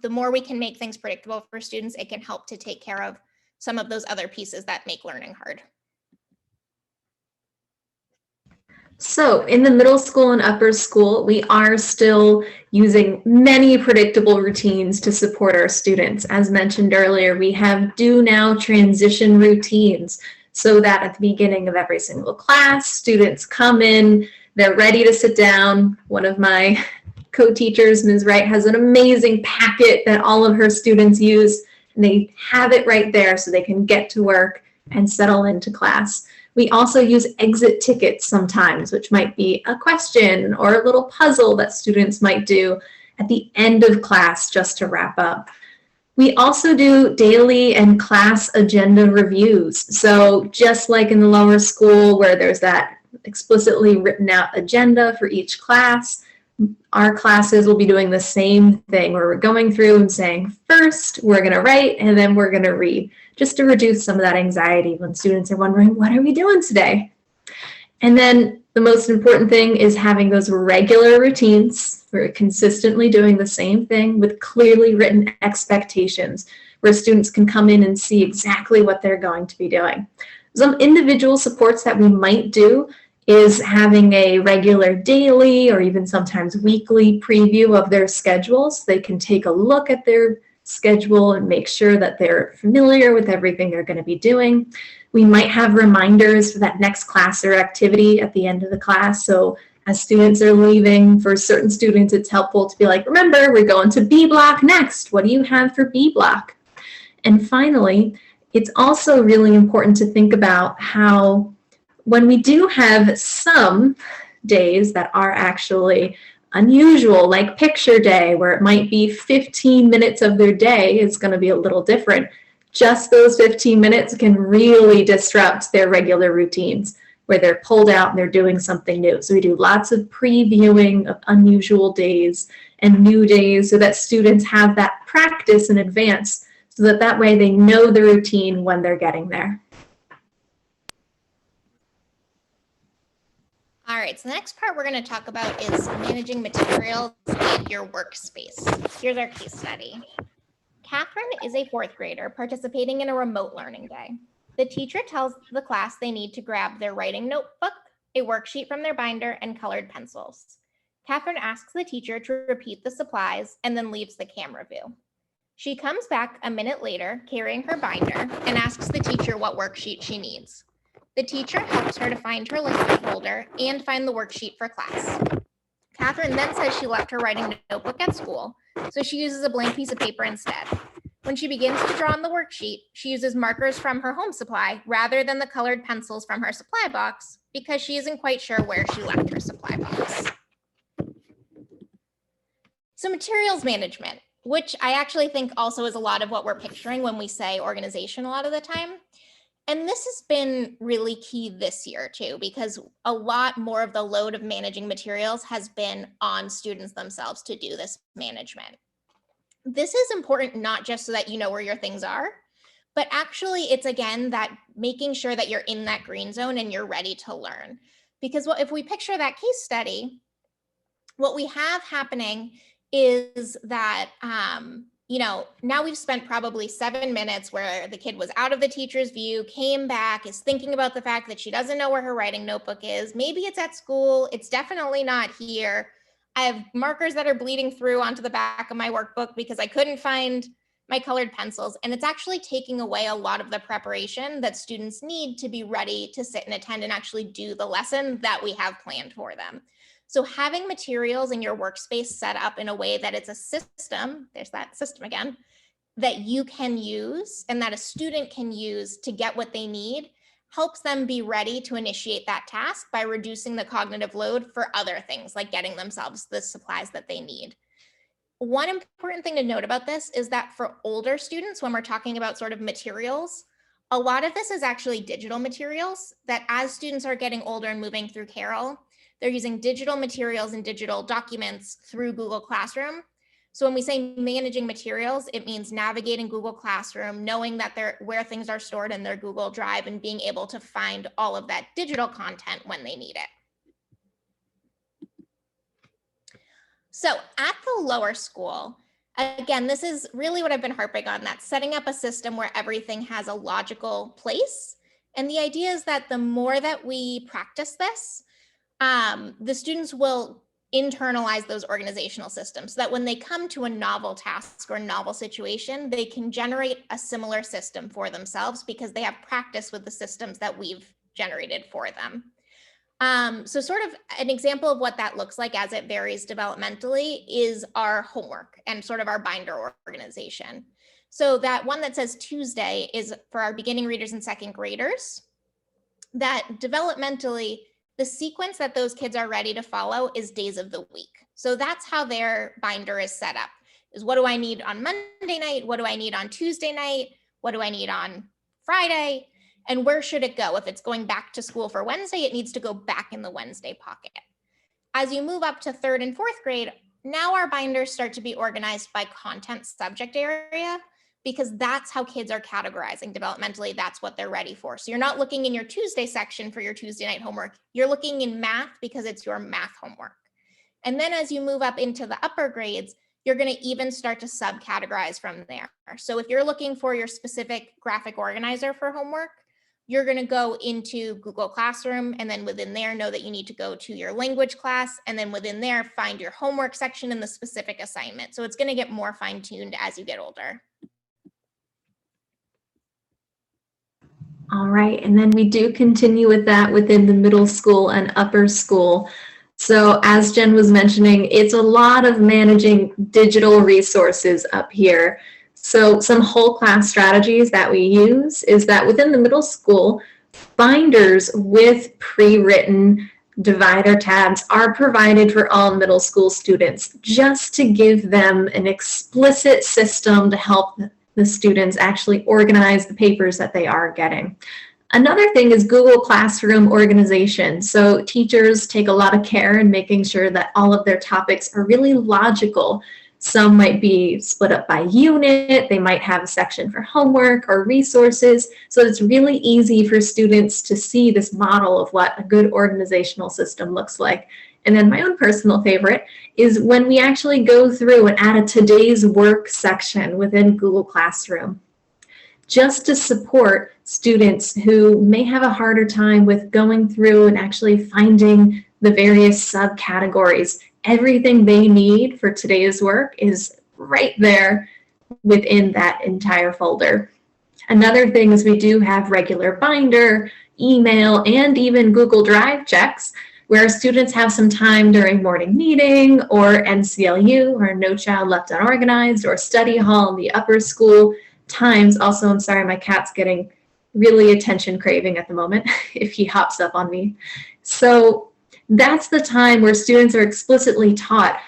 The more we can make things predictable for students, it can help to take care of some of those other pieces that make learning hard. So in the middle school and upper school, we are still using many predictable routines to support our students. As mentioned earlier, we have do now transition routines, so that at the beginning of every single class, students come in, they're ready to sit down. One of my co-teachers, Ms. Wright, has an amazing packet that all of her students use, and they have it right there so they can get to work and settle into class. We also use exit tickets sometimes, which might be a question or a little puzzle that students might do at the end of class just to wrap up. We also do daily and class agenda reviews. So just like in the lower school where there's that explicitly written out agenda for each class, our classes will be doing the same thing, where we're going through and saying, first we're going to write and then we're going to read, just to reduce some of that anxiety when students are wondering, what are we doing today? And then the most important thing is having those regular routines. We're consistently doing the same thing with clearly written expectations, where students can come in and see exactly what they're going to be doing. Some individual supports that we might do is having a regular daily or even sometimes weekly preview of their schedules. They can take a look at their schedule and make sure that they're familiar with everything they're going to be doing. We might have reminders for that next class or activity at the end of the class. So as students are leaving, for certain students, it's helpful to be like, remember, we're going to B block next. What do you have for B block? And finally, it's also really important to think about how when we do have some days that are actually unusual, like picture day, where it might be 15 minutes of their day is going to be a little different. Just those 15 minutes can really disrupt their regular routines, where they're pulled out and they're doing something new. So we do lots of previewing of unusual days and new days so that students have that practice in advance, so that that way they know the routine when they're getting there. All right, so the next part we're going to talk about is managing materials in your workspace. Here's our case study. Catherine is a fourth grader participating in a remote learning day. The teacher tells the class they need to grab their writing notebook, a worksheet from their binder, and colored pencils. Catherine asks the teacher to repeat the supplies and then leaves the camera view. She comes back a minute later carrying her binder and asks the teacher what worksheet she needs. The teacher helps her to find her list folder and find the worksheet for class. Catherine then says she left her writing notebook at school, so she uses a blank piece of paper instead. When she begins to draw on the worksheet, she uses markers from her home supply rather than the colored pencils from her supply box, because she isn't quite sure where she left her supply box. So materials management, which I actually think also is a lot of what we're picturing when we say organization a lot of the time. And this has been really key this year too, because a lot more of the load of managing materials has been on students themselves to do this management. This is important not just so that you know where your things are, but actually it's again that making sure that you're in that green zone and you're ready to learn. Because if we picture that case study, what we have happening is that now we've spent probably 7 minutes where the kid was out of the teacher's view, came back, is thinking about the fact that she doesn't know where her writing notebook is. Maybe it's at school. It's definitely not here. I have markers that are bleeding through onto the back of my workbook because I couldn't find my colored pencils. And it's actually taking away a lot of the preparation that students need to be ready to sit and attend and actually do the lesson that we have planned for them. So having materials in your workspace set up in a way that it's a system, there's that system again, that you can use and that a student can use to get what they need helps them be ready to initiate that task by reducing the cognitive load for other things like getting themselves the supplies that they need. one important thing to note about this is that for older students, when we're talking about sort of materials, a lot of this is actually digital materials that as students are getting older and moving through Carroll, they're using digital materials and digital documents through Google Classroom. So when we say managing materials, it means navigating Google Classroom, knowing that where things are stored in their Google Drive and being able to find all of that digital content when they need it. So at the lower school, again, this is really what I've been harping on, that setting up a system where everything has a logical place. And the idea is that the more that we practice this, the students will internalize those organizational systems so that when they come to a novel task or a novel situation, they can generate a similar system for themselves because they have practice with the systems that we've generated for them. So sort of an example of what that looks like as it varies developmentally is our homework and sort of our binder organization. So that one that says Tuesday is for our beginning readers and second graders. That developmentally, the sequence that those kids are ready to follow is days of the week. So that's how their binder is set up, is what do I need on Monday night? What do I need on Tuesday night? What do I need on Friday? And where should it go? If it's going back to school for Wednesday, it needs to go back in the Wednesday pocket. As you move up to third and fourth grade, now our binders start to be organized by content subject area, because that's how kids are categorizing developmentally. That's what they're ready for. So you're not looking in your Tuesday section for your Tuesday night homework. You're looking in math because it's your math homework. And then as you move up into the upper grades, you're going to even start to subcategorize from there. So if you're looking for your specific graphic organizer for homework, you're going to go into Google Classroom, and then within there, know that you need to go to your language class, and then within there, find your homework section and the specific assignment. So it's going to get more fine-tuned as you get older. All right, and then we do continue with that within the middle school and upper school. So as Jen was mentioning, it's a lot of managing digital resources up here. So some whole class strategies that we use is that within the middle school, binders with pre-written divider tabs are provided for all middle school students just to give them an explicit system to help the students actually organize the papers that they are getting. Another thing is Google Classroom organization. So teachers take a lot of care in making sure that all of their topics are really logical. Some might be split up by unit, they might have a section for homework or resources, so it's really easy for students to see this model of what a good organizational system looks like. And then my own personal favorite is when we actually go through and add a today's work section within Google Classroom, just to support students who may have a harder time with going through and actually finding the various subcategories. Everything they need for today's work is right there within that entire folder. Another thing is we do have regular binder, email, and even Google Drive checks where students have some time during morning meeting or NCLU or No Child Left Unorganized or study hall in the upper school times. Also, I'm sorry, my cat's getting really attention craving at the moment if he hops up on me. So that's the time where students are explicitly taught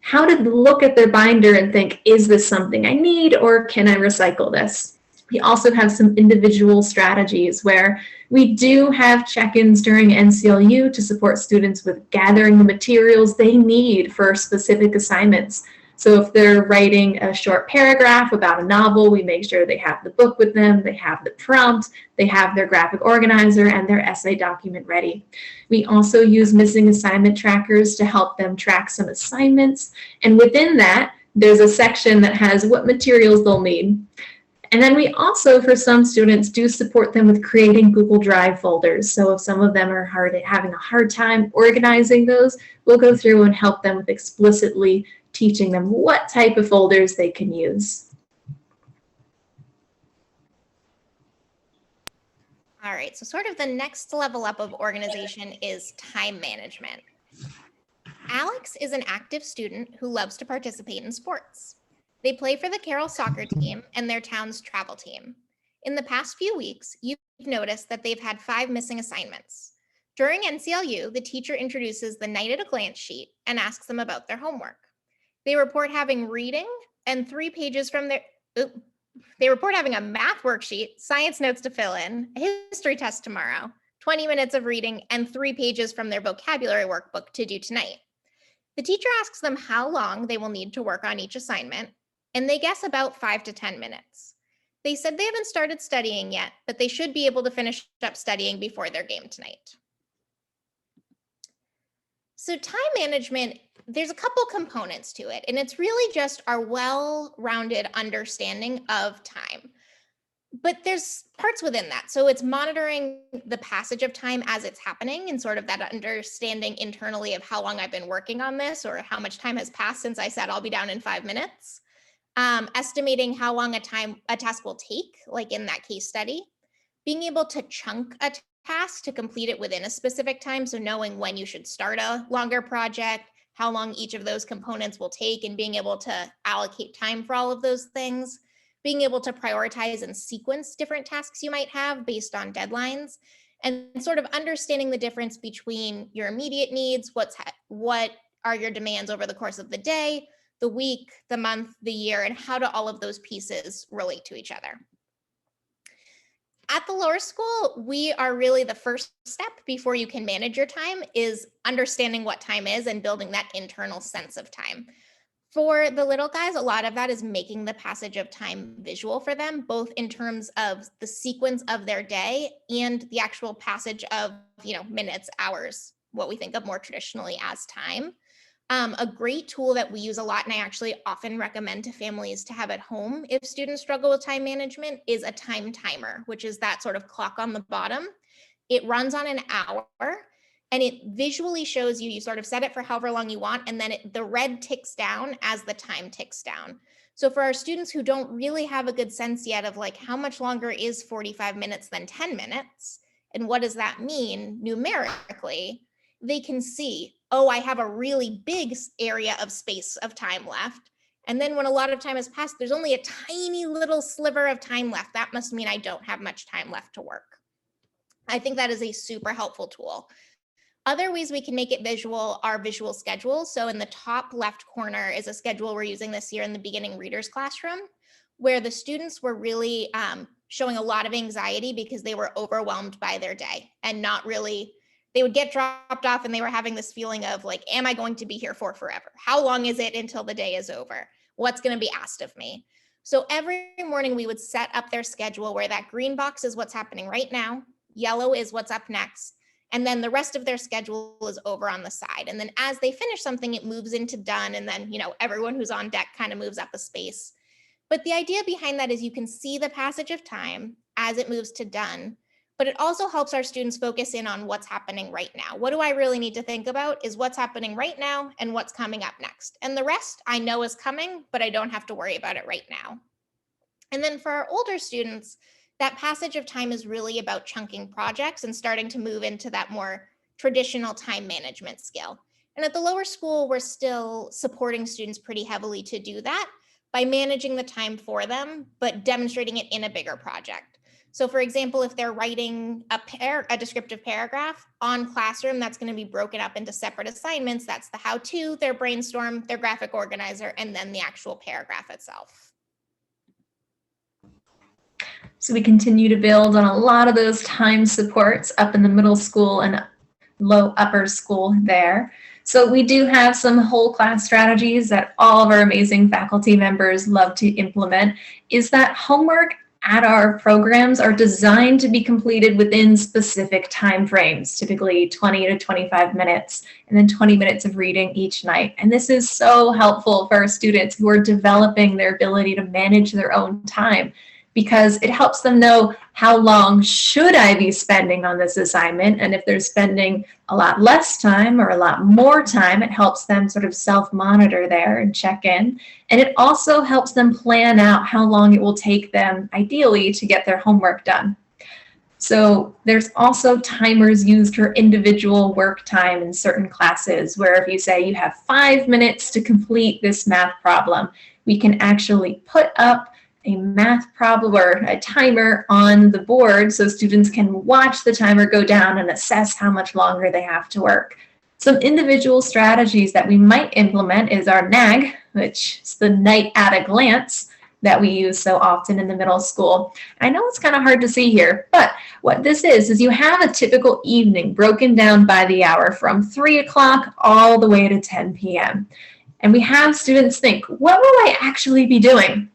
how to look at their binder and think, is this something I need or can I recycle this? We also have some individual strategies where we do have check-ins during NCLU to support students with gathering the materials they need for specific assignments. So if they're writing a short paragraph about a novel, we make sure they have the book with them, they have the prompt, they have their graphic organizer and their essay document ready. We also use missing assignment trackers to help them track some assignments. And within that, there's a section that has what materials they'll need. And then we also, for some students, do support them with creating Google Drive folders. So if some of them are having a hard time organizing those, we'll go through and help them with explicitly teaching them what type of folders they can use. All right, so sort of the next level up of organization is time management. Alex is an active student who loves to participate in sports. They play for the Carroll soccer team and their town's travel team. In the past few weeks, you've noticed that they've had 5 missing assignments. During NCLU, the teacher introduces the night at a glance sheet and asks them about their homework. They report having reading and 3 pages from their, they report having a math worksheet, science notes to fill in, a history test tomorrow, 20 minutes of reading, and 3 pages from their vocabulary workbook to do tonight. The teacher asks them how long they will need to work on each assignment, and they guess about 5 to 10 minutes. They said they haven't started studying yet, but they should be able to finish up studying before their game tonight. So time management, there's a couple components to it, and it's really just our well-rounded understanding of time. But there's parts within that. So it's monitoring the passage of time as it's happening and sort of that understanding internally of how long I've been working on this or how much time has passed since I said I'll be down in 5 minutes. Estimating how long a task will take, like in that case study. Being able to chunk a task to complete it within a specific time. So knowing when you should start a longer project, how long each of those components will take, and being able to allocate time for all of those things. Being able to prioritize and sequence different tasks you might have based on deadlines, and sort of understanding the difference between your immediate needs, what are your demands over the course of the day, the week, the month, the year, and how do all of those pieces relate to each other. At the lower school, we are really the first step before you can manage your time is understanding what time is and building that internal sense of time. For the little guys, a lot of that is making the passage of time visual for them, both in terms of the sequence of their day and the actual passage of, minutes, hours, what we think of more traditionally as time. A great tool that we use a lot, and I actually often recommend to families to have at home if students struggle with time management, is a time timer, which is that sort of clock on the bottom. It runs on an hour. And it visually shows you sort of set it for however long you want, and then the red ticks down as the time ticks down. So for our students who don't really have a good sense yet of like how much longer is 45 minutes than 10 minutes, and what does that mean numerically, they can see, oh, I have a really big area of space of time left. And then when a lot of time has passed, there's only a tiny little sliver of time left. That must mean I don't have much time left to work. I think that is a super helpful tool. Other ways we can make it visual are visual schedules. So in the top left corner is a schedule we're using this year in the beginning readers classroom, where the students were really showing a lot of anxiety because they were overwhelmed by their day and not really, they would get dropped off and they were having this feeling of like, am I going to be here for forever? How long is it until the day is over? What's going to be asked of me? So every morning we would set up their schedule where that green box is what's happening right now, yellow is what's up next, and then the rest of their schedule is over on the side. And then as they finish something, it moves into done. And then, everyone who's on deck kind of moves up a space. But the idea behind that is you can see the passage of time as it moves to done, but it also helps our students focus in on what's happening right now. What do I really need to think about is what's happening right now and what's coming up next. And the rest I know is coming, but I don't have to worry about it right now. And then for our older students, that passage of time is really about chunking projects and starting to move into that more traditional time management skill. And at the lower school, we're still supporting students pretty heavily to do that by managing the time for them, but demonstrating it in a bigger project. So for example, if they're writing a descriptive paragraph on Classroom, that's going to be broken up into separate assignments. That's the how-to, their brainstorm, their graphic organizer, and then the actual paragraph itself. So we continue to build on a lot of those time supports up in the middle school and low upper school there. So we do have some whole class strategies that all of our amazing faculty members love to implement. Is that homework at our programs are designed to be completed within specific time frames, typically 20 to 25 minutes, and then 20 minutes of reading each night. And this is so helpful for our students who are developing their ability to manage their own time, because it helps them know how long should I be spending on this assignment. And if they're spending a lot less time or a lot more time, it helps them sort of self-monitor there and check in. And it also helps them plan out how long it will take them, ideally, to get their homework done. So there's also timers used for individual work time in certain classes, where if you say you have 5 minutes to complete this math problem, we can actually put up a math problem or a timer on the board so students can watch the timer go down and assess how much longer they have to work. Some individual strategies that we might implement is our NAG, which is the night at a glance that we use so often in the middle school. I know it's kind of hard to see here, but what this is you have a typical evening broken down by the hour from 3 o'clock all the way to 10 p.m. And we have students think, what will I actually be doing?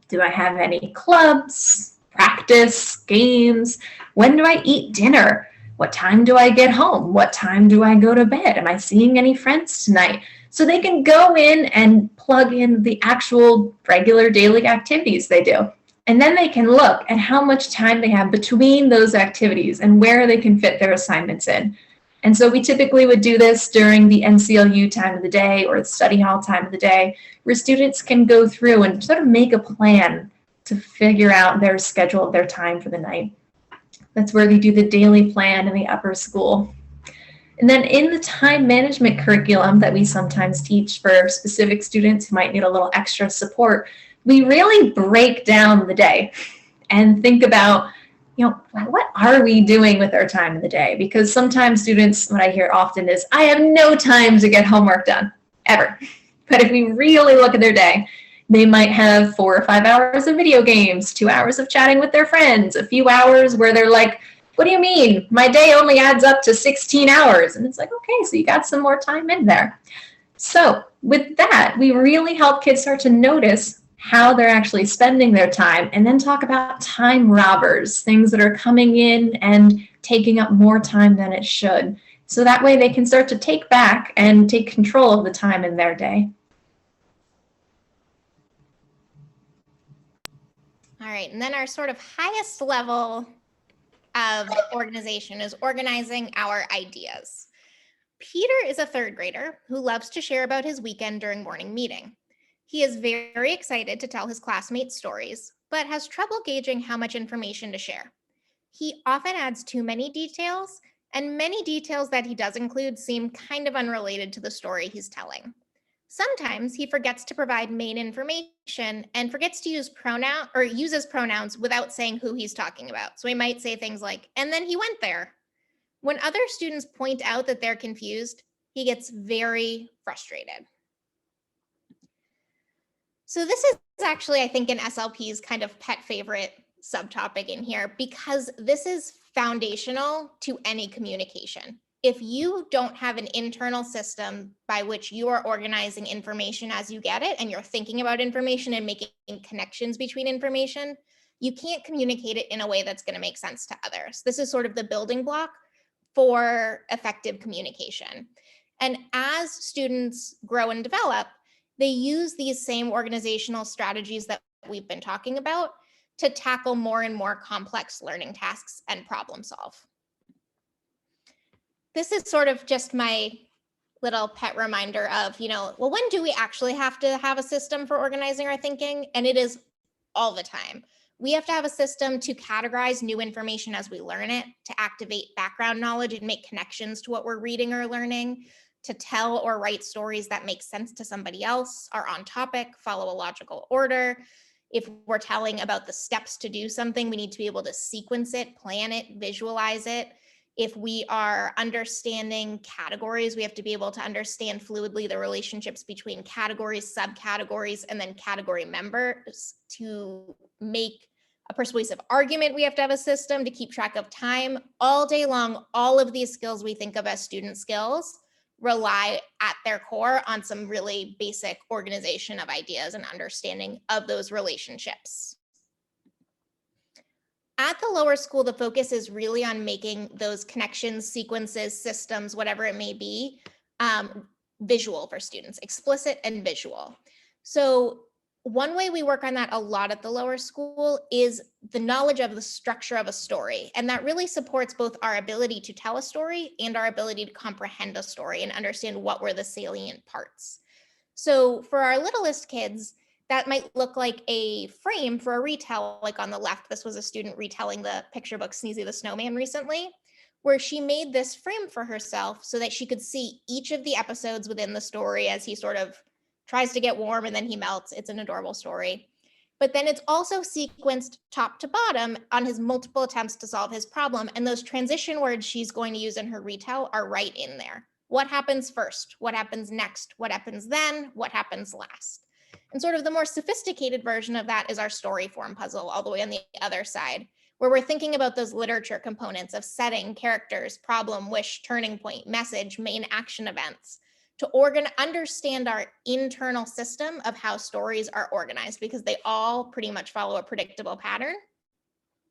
Do I have any clubs, practice, games? When do I eat dinner? What time do I get home? What time do I go to bed? Am I seeing any friends tonight? So they can go in and plug in the actual regular daily activities they do. And then they can look at how much time they have between those activities and where they can fit their assignments in. And so we typically would do this during the NCLU time of the day or the study hall time of the day, where students can go through and sort of make a plan to figure out their schedule, their time for the night. That's where they do the daily plan in the upper school. And then in the time management curriculum that we sometimes teach for specific students who might need a little extra support, we really break down the day and think about, what are we doing with our time in the day? Because sometimes students, what I hear often is, I have no time to get homework done, ever. But if we really look at their day, they might have 4 or 5 hours of video games, 2 hours of chatting with their friends, a few hours where they're like, what do you mean? My day only adds up to 16 hours. And it's like, okay, so you got some more time in there. So with that, we really help kids start to notice how they're actually spending their time, and then talk about time robbers, things that are coming in and taking up more time than it should. So that way they can start to take back and take control of the time in their day. All right, and then our sort of highest level of organization is organizing our ideas. Peter is a 3rd grader who loves to share about his weekend during morning meeting. He is very excited to tell his classmates stories, but has trouble gauging how much information to share. He often adds too many details, and many details that he does include seem kind of unrelated to the story he's telling. Sometimes he forgets to provide main information and forgets to use uses pronouns without saying who he's talking about. So he might say things like, and then he went there. When other students point out that they're confused, he gets very frustrated. So this is actually, I think, an SLP's kind of pet favorite subtopic in here, because this is foundational to any communication. If you don't have an internal system by which you are organizing information as you get it, and you're thinking about information and making connections between information, you can't communicate it in a way that's going to make sense to others. This is sort of the building block for effective communication. And as students grow and develop, they use these same organizational strategies that we've been talking about to tackle more and more complex learning tasks and problem solve. This is sort of just my little pet reminder of, well, when do we actually have to have a system for organizing our thinking? And it is all the time. We have to have a system to categorize new information as we learn it, to activate background knowledge and make connections to what we're reading or learning, to tell or write stories that make sense to somebody else, are on topic, follow a logical order. If we're telling about the steps to do something, we need to be able to sequence it, plan it, visualize it. If we are understanding categories, we have to be able to understand fluidly the relationships between categories, subcategories, and then category members. To make a persuasive argument, we have to have a system to keep track of time. All day long, all of these skills we think of as student skills rely at their core on some really basic organization of ideas and understanding of those relationships. At the lower school, the focus is really on making those connections, sequences, systems, whatever it may be, visual for students, explicit and visual. So one way we work on that a lot at the lower school is the knowledge of the structure of a story. And that really supports both our ability to tell a story and our ability to comprehend a story and understand what were the salient parts. So for our littlest kids, that might look like a frame for a retell. Like on the left, this was a student retelling the picture book Sneezy the Snowman recently, where she made this frame for herself so that she could see each of the episodes within the story as he sort of tries to get warm and then he melts. It's an adorable story. But then it's also sequenced top to bottom on his multiple attempts to solve his problem. And those transition words she's going to use in her retell are right in there. What happens first? What happens next? What happens then? What happens last? And sort of the more sophisticated version of that is our story form puzzle, all the way on the other side, where we're thinking about those literature components of setting, characters, problem, wish, turning point, message, main action events, to understand our internal system of how stories are organized, because they all pretty much follow a predictable pattern.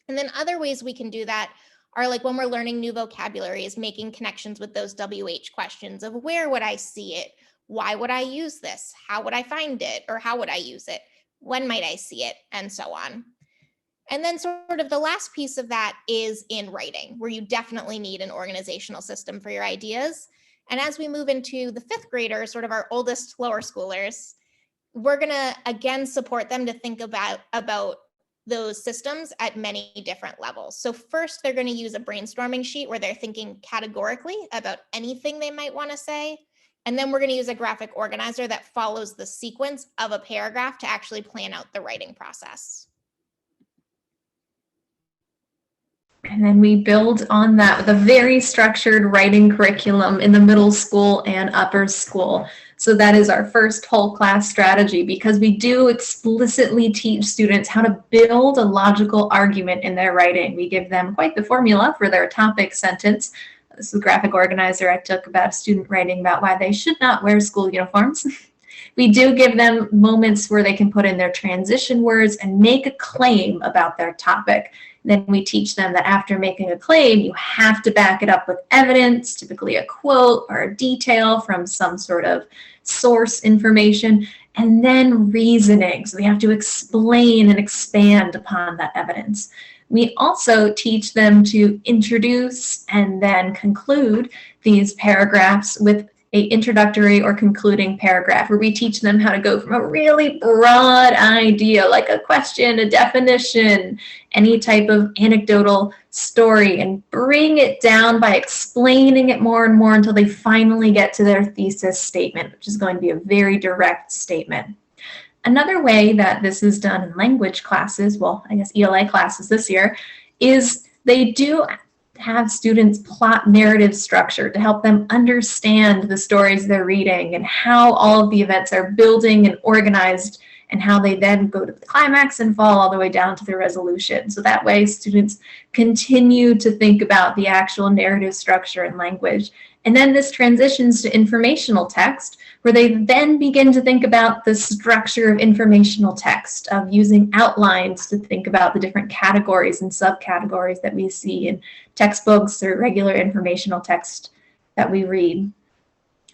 And then other ways we can do that are like when we're learning new vocabulary, is making connections with those WH questions of where would I see it? Why would I use this? How would I find it? Or how would I use it? When might I see it? And so on. And then sort of the last piece of that is in writing, where you definitely need an organizational system for your ideas. And as we move into the 5th graders, sort of our oldest lower schoolers, we're going to again support them to think about those systems at many different levels. So first, they're going to use a brainstorming sheet where they're thinking categorically about anything they might want to say. And then we're going to use a graphic organizer that follows the sequence of a paragraph to actually plan out the writing process. And then we build on that with a very structured writing curriculum in the middle school and upper school. So that is our first whole class strategy, because we do explicitly teach students how to build a logical argument in their writing. We give them quite the formula for their topic sentence. This is a graphic organizer I took about a student writing about why they should not wear school uniforms. We do give them moments where they can put in their transition words and make a claim about their topic. Then we teach them that after making a claim, you have to back it up with evidence, typically a quote or a detail from some sort of source information, and then reasoning. So we have to explain and expand upon that evidence. We also teach them to introduce and then conclude these paragraphs with an introductory or concluding paragraph, where we teach them how to go from a really broad idea, like a question, a definition, any type of anecdotal story, and bring it down by explaining it more and more until they finally get to their thesis statement, which is going to be a very direct statement. Another way that this is done in language classes, well, I guess ELA classes this year, is they do have students plot narrative structure to help them understand the stories they're reading and how all of the events are building and organized, and how they then go to the climax and fall all the way down to the resolution. So that way students continue to think about the actual narrative structure and language. And then this transitions to informational text, where they then begin to think about the structure of informational text, of using outlines to think about the different categories and subcategories that we see in textbooks or regular informational text that we read.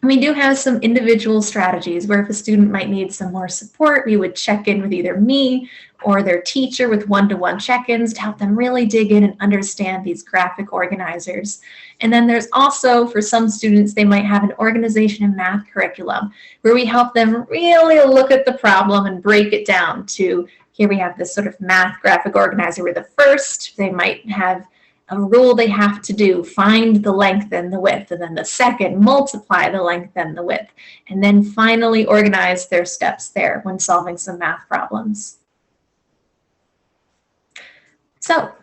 We do have some individual strategies where if a student might need some more support, we would check in with either me or their teacher with one-to-one check-ins to help them really dig in and understand these graphic organizers. And then there's also, for some students, they might have an organization and math curriculum where we help them really look at the problem and break it down to, here we have this sort of math graphic organizer where the first, they might have a rule they have to do, find the length and the width, and then the second, multiply the length and the width, and then finally organize their steps there when solving some math problems. So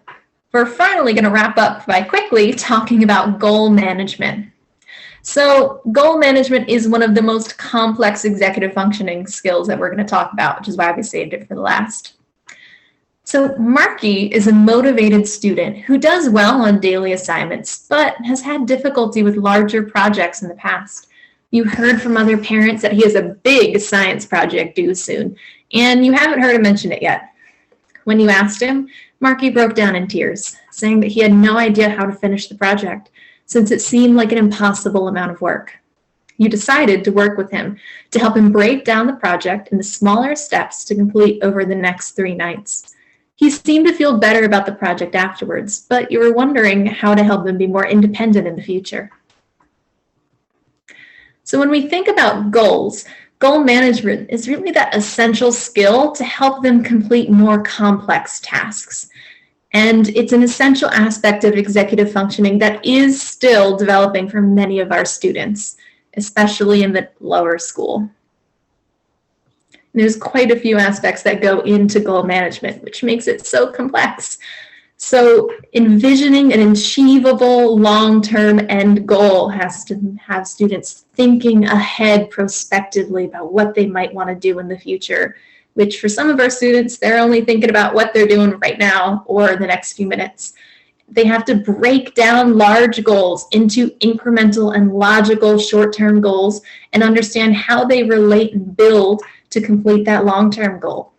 we're finally going to wrap up by quickly talking about goal management. So goal management is one of the most complex executive functioning skills that we're going to talk about, which is why we saved it for the last. So Marky is a motivated student who does well on daily assignments, but has had difficulty with larger projects in the past. You heard from other parents that he has a big science project due soon, and you haven't heard him mention it yet. When you asked him, Marky broke down in tears, saying that he had no idea how to finish the project, since it seemed like an impossible amount of work. You decided to work with him to help him break down the project into smaller steps to complete over the next 3 nights. He seemed to feel better about the project afterwards, but you were wondering how to help him be more independent in the future. So when we think about goals, goal management is really that essential skill to help them complete more complex tasks. And it's an essential aspect of executive functioning that is still developing for many of our students, especially in the lower school. There's quite a few aspects that go into goal management, which makes it so complex. So envisioning an achievable long-term end goal has to have students thinking ahead prospectively about what they might want to do in the future, which for some of our students, they're only thinking about what they're doing right now or the next few minutes. They have to break down large goals into incremental and logical short-term goals and understand how they relate and build to complete that long-term goal.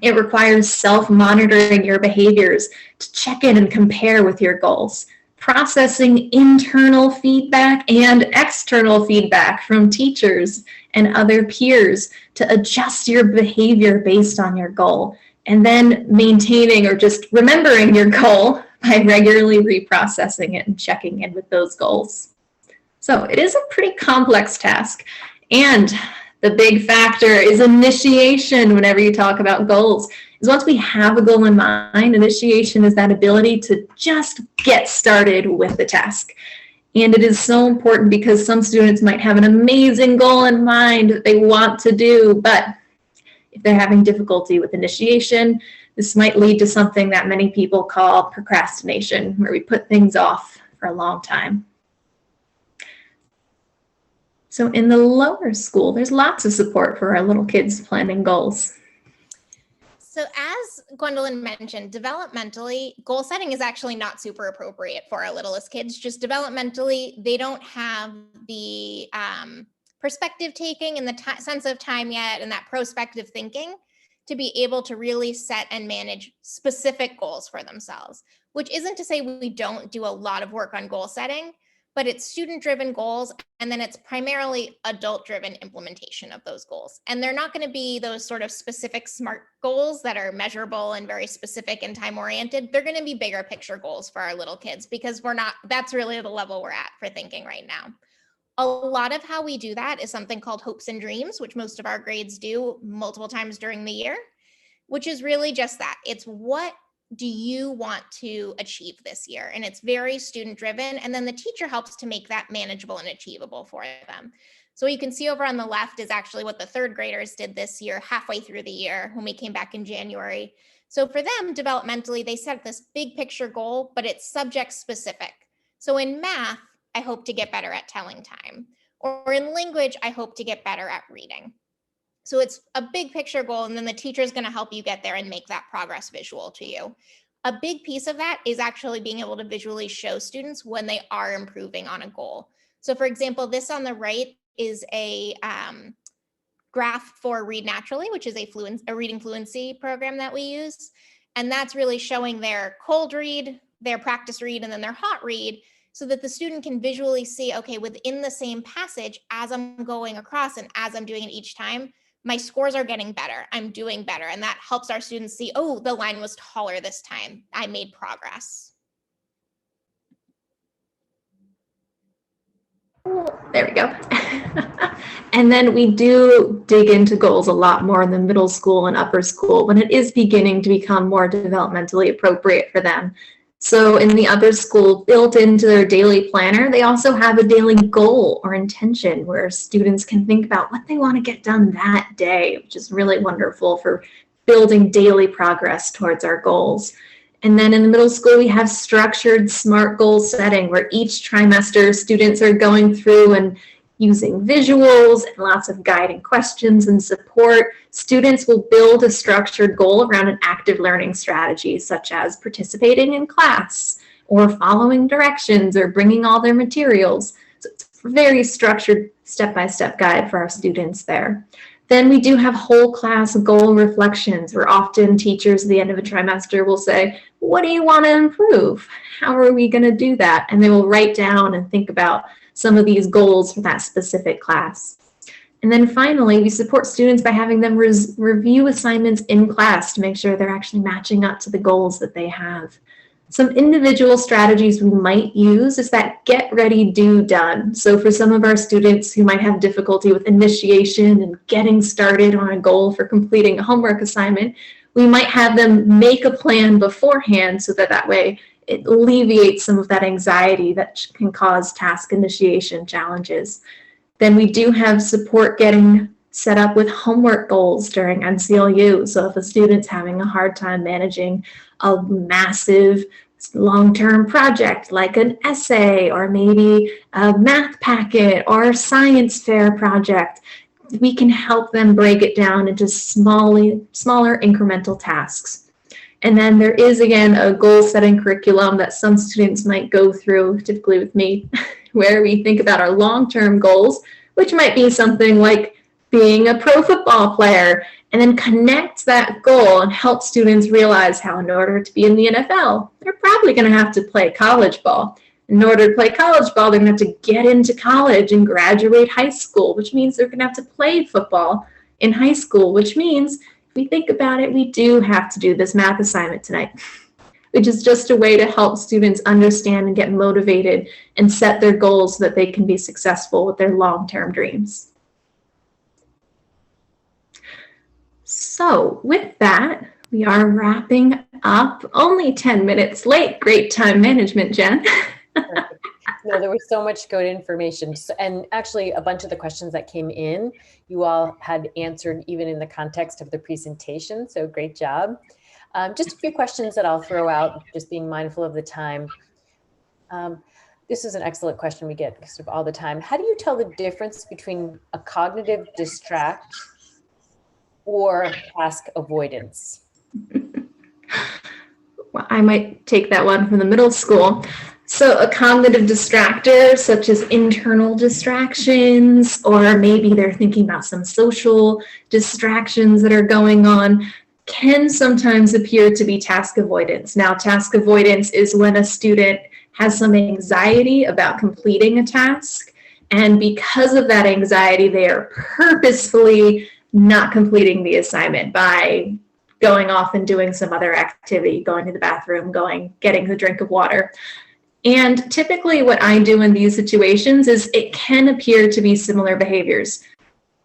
It requires self-monitoring your behaviors to check in and compare with your goals, processing internal feedback and external feedback from teachers and other peers to adjust your behavior based on your goal, and then maintaining or just remembering your goal by regularly reprocessing it and checking in with those goals. So it is a pretty complex task, and the big factor is initiation whenever you talk about goals. Is once we have a goal in mind, initiation is that ability to just get started with the task. And it is so important because some students might have an amazing goal in mind that they want to do, but if they're having difficulty with initiation, this might lead to something that many people call procrastination, where we put things off for a long time. So in the lower school, there's lots of support for our little kids planning goals. So as Gwendolyn mentioned, developmentally, goal setting is actually not super appropriate for our littlest kids. Just developmentally, they don't have the perspective taking and the sense of time yet and that prospective thinking to be able to really set and manage specific goals for themselves, which isn't to say we don't do a lot of work on goal setting, but it's student-driven goals, and then it's primarily adult-driven implementation of those goals. And they're not going to be those sort of specific SMART goals that are measurable and very specific and time-oriented. They're going to be bigger picture goals for our little kids because that's really the level we're at for thinking right now. A lot of how we do that is something called hopes and dreams, which most of our grades do multiple times during the year, which is really just that. It's what do you want to achieve this year? And it's very student driven. And then the teacher helps to make that manageable and achievable for them. So what you can see over on the left is actually what the third graders did this year, halfway through the year when we came back in January. So for them, developmentally, they set this big picture goal, but it's subject specific. So in math, I hope to get better at telling time. Or in language, I hope to get better at reading. So it's a big picture goal, and then the teacher is going to help you get there and make that progress visual to you. A big piece of that is actually being able to visually show students when they are improving on a goal. So for example, this on the right is a graph for Read Naturally, which is a reading fluency program that we use. And that's really showing their cold read, their practice read, and then their hot read, so that the student can visually see, okay, within the same passage, as I'm going across and as I'm doing it each time, my scores are getting better, I'm doing better. And that helps our students see, oh, the line was taller this time, I made progress. There we go. And then we do dig into goals a lot more in the middle school and upper school when it is beginning to become more developmentally appropriate for them. So in the upper school, built into their daily planner, they also have a daily goal or intention where students can think about what they want to get done that day, which is really wonderful for building daily progress towards our goals. And then in the middle school, we have structured SMART goal setting where each trimester students are going through and using visuals and lots of guiding questions and support. Students will build a structured goal around an active learning strategy, such as participating in class or following directions or bringing all their materials. So it's a very structured step-by-step guide for our students there. Then we do have whole class goal reflections, where often teachers at the end of a trimester will say, what do you want to improve? How are we going to do that? And they will write down and think about some of these goals for that specific class. And then finally, we support students by having them review assignments in class to make sure they're actually matching up to the goals that they have. Some individual strategies we might use is that get ready, do done. So for some of our students who might have difficulty with initiation and getting started on a goal for completing a homework assignment, we might have them make a plan beforehand so that way it alleviates some of that anxiety that can cause task initiation challenges. Then we do have support getting set up with homework goals during NCLU. So if a student's having a hard time managing a massive long-term project like an essay or maybe a math packet or a science fair project, we can help them break it down into smaller incremental tasks. And then there is, again, a goal-setting curriculum that some students might go through, typically with me, where we think about our long-term goals, which might be something like being a pro football player, and then connect that goal and help students realize how in order to be in the NFL, they're probably going to have to play college ball. In order to play college ball, they're going to have to get into college and graduate high school, which means they're going to have to play football in high school, which means if we think about it, we do have to do this math assignment tonight, which is just a way to help students understand and get motivated and set their goals so that they can be successful with their long-term dreams. So with that, we are wrapping up. Only 10 minutes late. Great time management, Jen. No, there was so much good information. And actually, a bunch of the questions that came in, you all had answered even in the context of the presentation. So great job. Just a few questions that I'll throw out, just being mindful of the time. This is an excellent question we get sort of all the time. How do you tell the difference between a cognitive distract or task avoidance? Well, I might take that one from the middle school. So a cognitive distractor, such as internal distractions, or maybe they're thinking about some social distractions that are going on, can sometimes appear to be task avoidance. Now, task avoidance is when a student has some anxiety about completing a task, and because of that anxiety, they are purposefully not completing the assignment by going off and doing some other activity, going to the bathroom, getting a drink of water. And typically what I do in these situations is it can appear to be similar behaviors.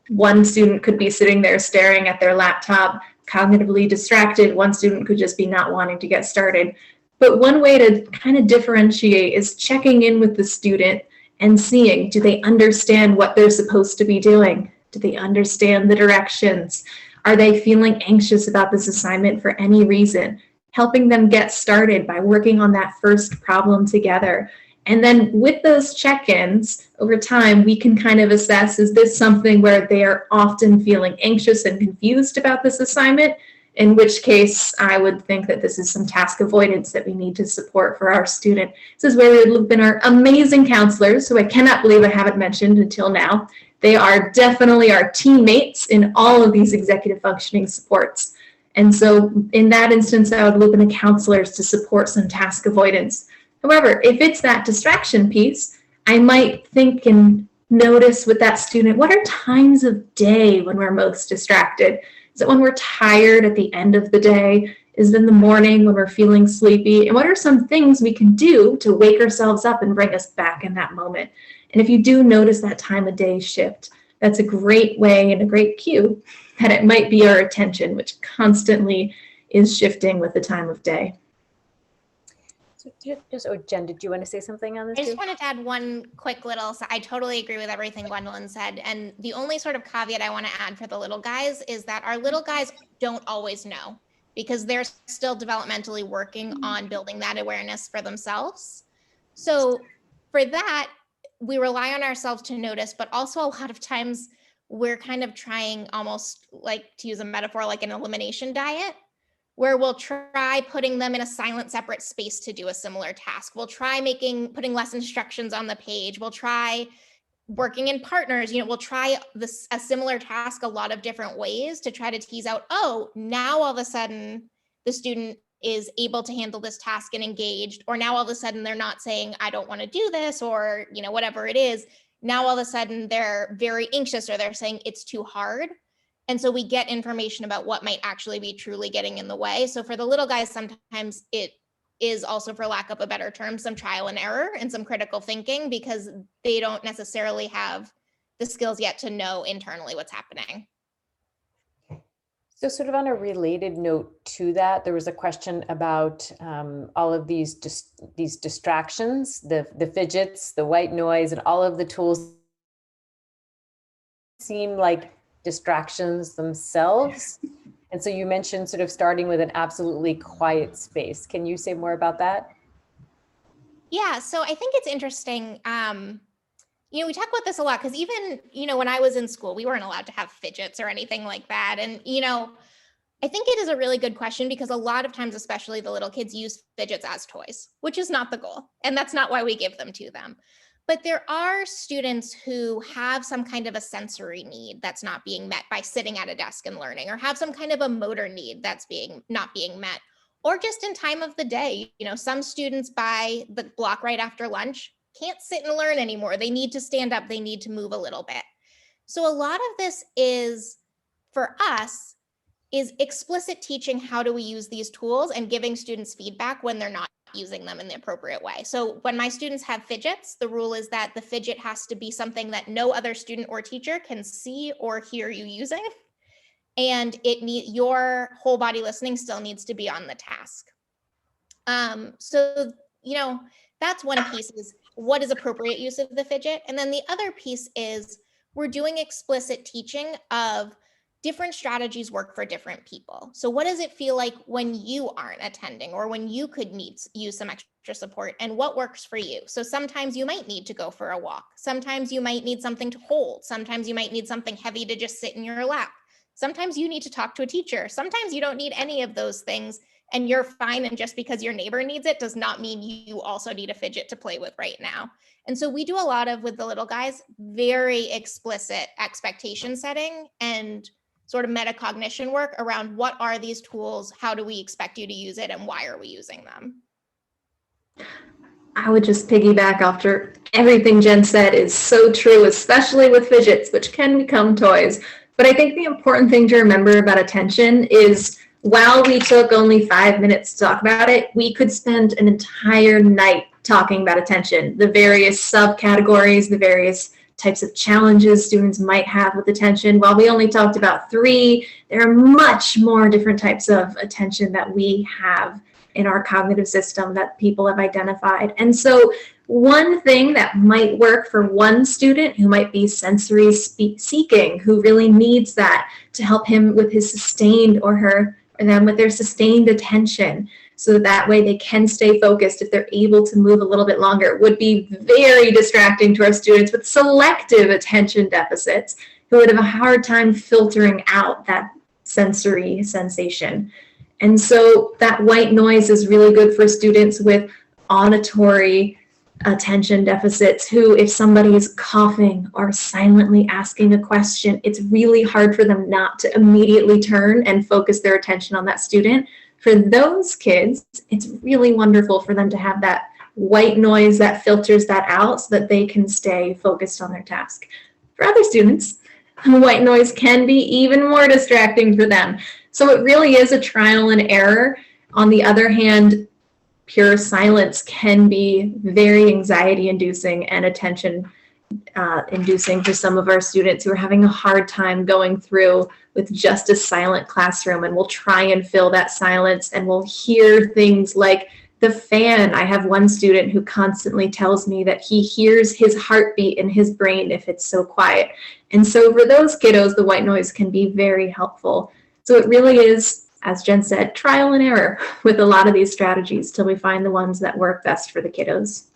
One student could be sitting there staring at their laptop, cognitively distracted. One student could just be not wanting to get started. But one way to kind of differentiate is checking in with the student and seeing, do they understand what they're supposed to be doing? Do they understand the directions? Are they feeling anxious about this assignment for any reason? Helping them get started by working on that first problem together. And then with those check-ins over time, we can kind of assess, is this something where they are often feeling anxious and confused about this assignment? In which case, I would think that this is some task avoidance that we need to support for our student. This is where we would loop in our amazing counselors, who I cannot believe I haven't mentioned until now. They are definitely our teammates in all of these executive functioning supports. And so in that instance, I would loop in the counselors to support some task avoidance. However, if it's that distraction piece, I might think and notice with that student, what are times of day when we're most distracted? Is it when we're tired at the end of the day? Is it in the morning when we're feeling sleepy? And what are some things we can do to wake ourselves up and bring us back in that moment? And if you do notice that time of day shift, that's a great way and a great cue that it might be our attention, which constantly is shifting with the time of day. So Jen, did you want to say something on this? I just wanted to add one quick little, so I totally agree with everything Gwendolyn said. And the only sort of caveat I want to add for the little guys is that our little guys don't always know, because they're still developmentally working on building that awareness for themselves. So for that, we rely on ourselves to notice, but also a lot of times we're kind of trying, almost like, to use a metaphor, like an elimination diet, where we'll try putting them in a silent, separate space to do a similar task. We'll try putting less instructions on the page. We'll try working in partners. We'll try a similar task a lot of different ways to try to tease out, oh, now all of a sudden the student is able to handle this task and engaged, or now all of a sudden they're not saying, I don't want to do this, or, whatever it is. Now all of a sudden they're very anxious, or they're saying it's too hard. And so we get information about what might actually be truly getting in the way. So for the little guys, sometimes it is also, for lack of a better term, some trial and error and some critical thinking, because they don't necessarily have the skills yet to know internally what's happening. So sort of on a related note to that, there was a question about all of these distractions, the fidgets, the white noise, and all of the tools seem like distractions themselves. And so you mentioned sort of starting with an absolutely quiet space. Can you say more about that? Yeah, so I think it's interesting. We talk about this a lot because even, when I was in school, we weren't allowed to have fidgets or anything like that. And, I think it is a really good question because a lot of times, especially the little kids, use fidgets as toys, which is not the goal. And that's not why we give them to them. But there are students who have some kind of a sensory need that's not being met by sitting at a desk and learning, or have some kind of a motor need that's not being met, or just in time of the day. Some students by the block right after lunch can't sit and learn anymore. They need to stand up. They need to move a little bit. So a lot of this is, for us, is explicit teaching. How do we use these tools, and giving students feedback when they're not using them in the appropriate way. So when my students have fidgets, the rule is that the fidget has to be something that no other student or teacher can see or hear you using. And your whole body listening still needs to be on the task. So, that's one piece, is what is appropriate use of the fidget. And then the other piece is we're doing explicit teaching of different strategies work for different people. So what does it feel like when you aren't attending, or when you could use some extra support, and what works for you? So sometimes you might need to go for a walk. Sometimes you might need something to hold. Sometimes you might need something heavy to just sit in your lap. Sometimes you need to talk to a teacher. Sometimes you don't need any of those things and you're fine. And just because your neighbor needs it does not mean you also need a fidget to play with right now. And so we do a lot of, with the little guys, very explicit expectation setting and sort of metacognition work around what are these tools, how do we expect you to use it, and why are we using them? I would just piggyback after everything Jen said is so true, especially with fidgets, which can become toys. But I think the important thing to remember about attention is, while we took only 5 minutes to talk about it, we could spend an entire night talking about attention, the various subcategories, the various types of challenges students might have with attention. While we only talked about 3, there are much more different types of attention that we have in our cognitive system that people have identified. And so one thing that might work for one student who might be sensory seeking, who really needs that to help him with his sustained, or them with their sustained attention, so that way they can stay focused if they're able to move a little bit longer, would be very distracting to our students with selective attention deficits, who would have a hard time filtering out that sensory sensation. And so that white noise is really good for students with auditory attention deficits, who, if somebody is coughing or silently asking a question, it's really hard for them not to immediately turn and focus their attention on that student. For those kids, it's really wonderful for them to have that white noise that filters that out so that they can stay focused on their task. For other students, white noise can be even more distracting for them. So it really is a trial and error. On the other hand, pure silence can be very anxiety-inducing and attention-inducing for some of our students who are having a hard time going through with just a silent classroom, and we'll try and fill that silence, and we'll hear things like the fan. I have one student who constantly tells me that he hears his heartbeat in his brain if it's so quiet. And so for those kiddos, the white noise can be very helpful. So it really is, as Jen said, trial and error with a lot of these strategies till we find the ones that work best for the kiddos.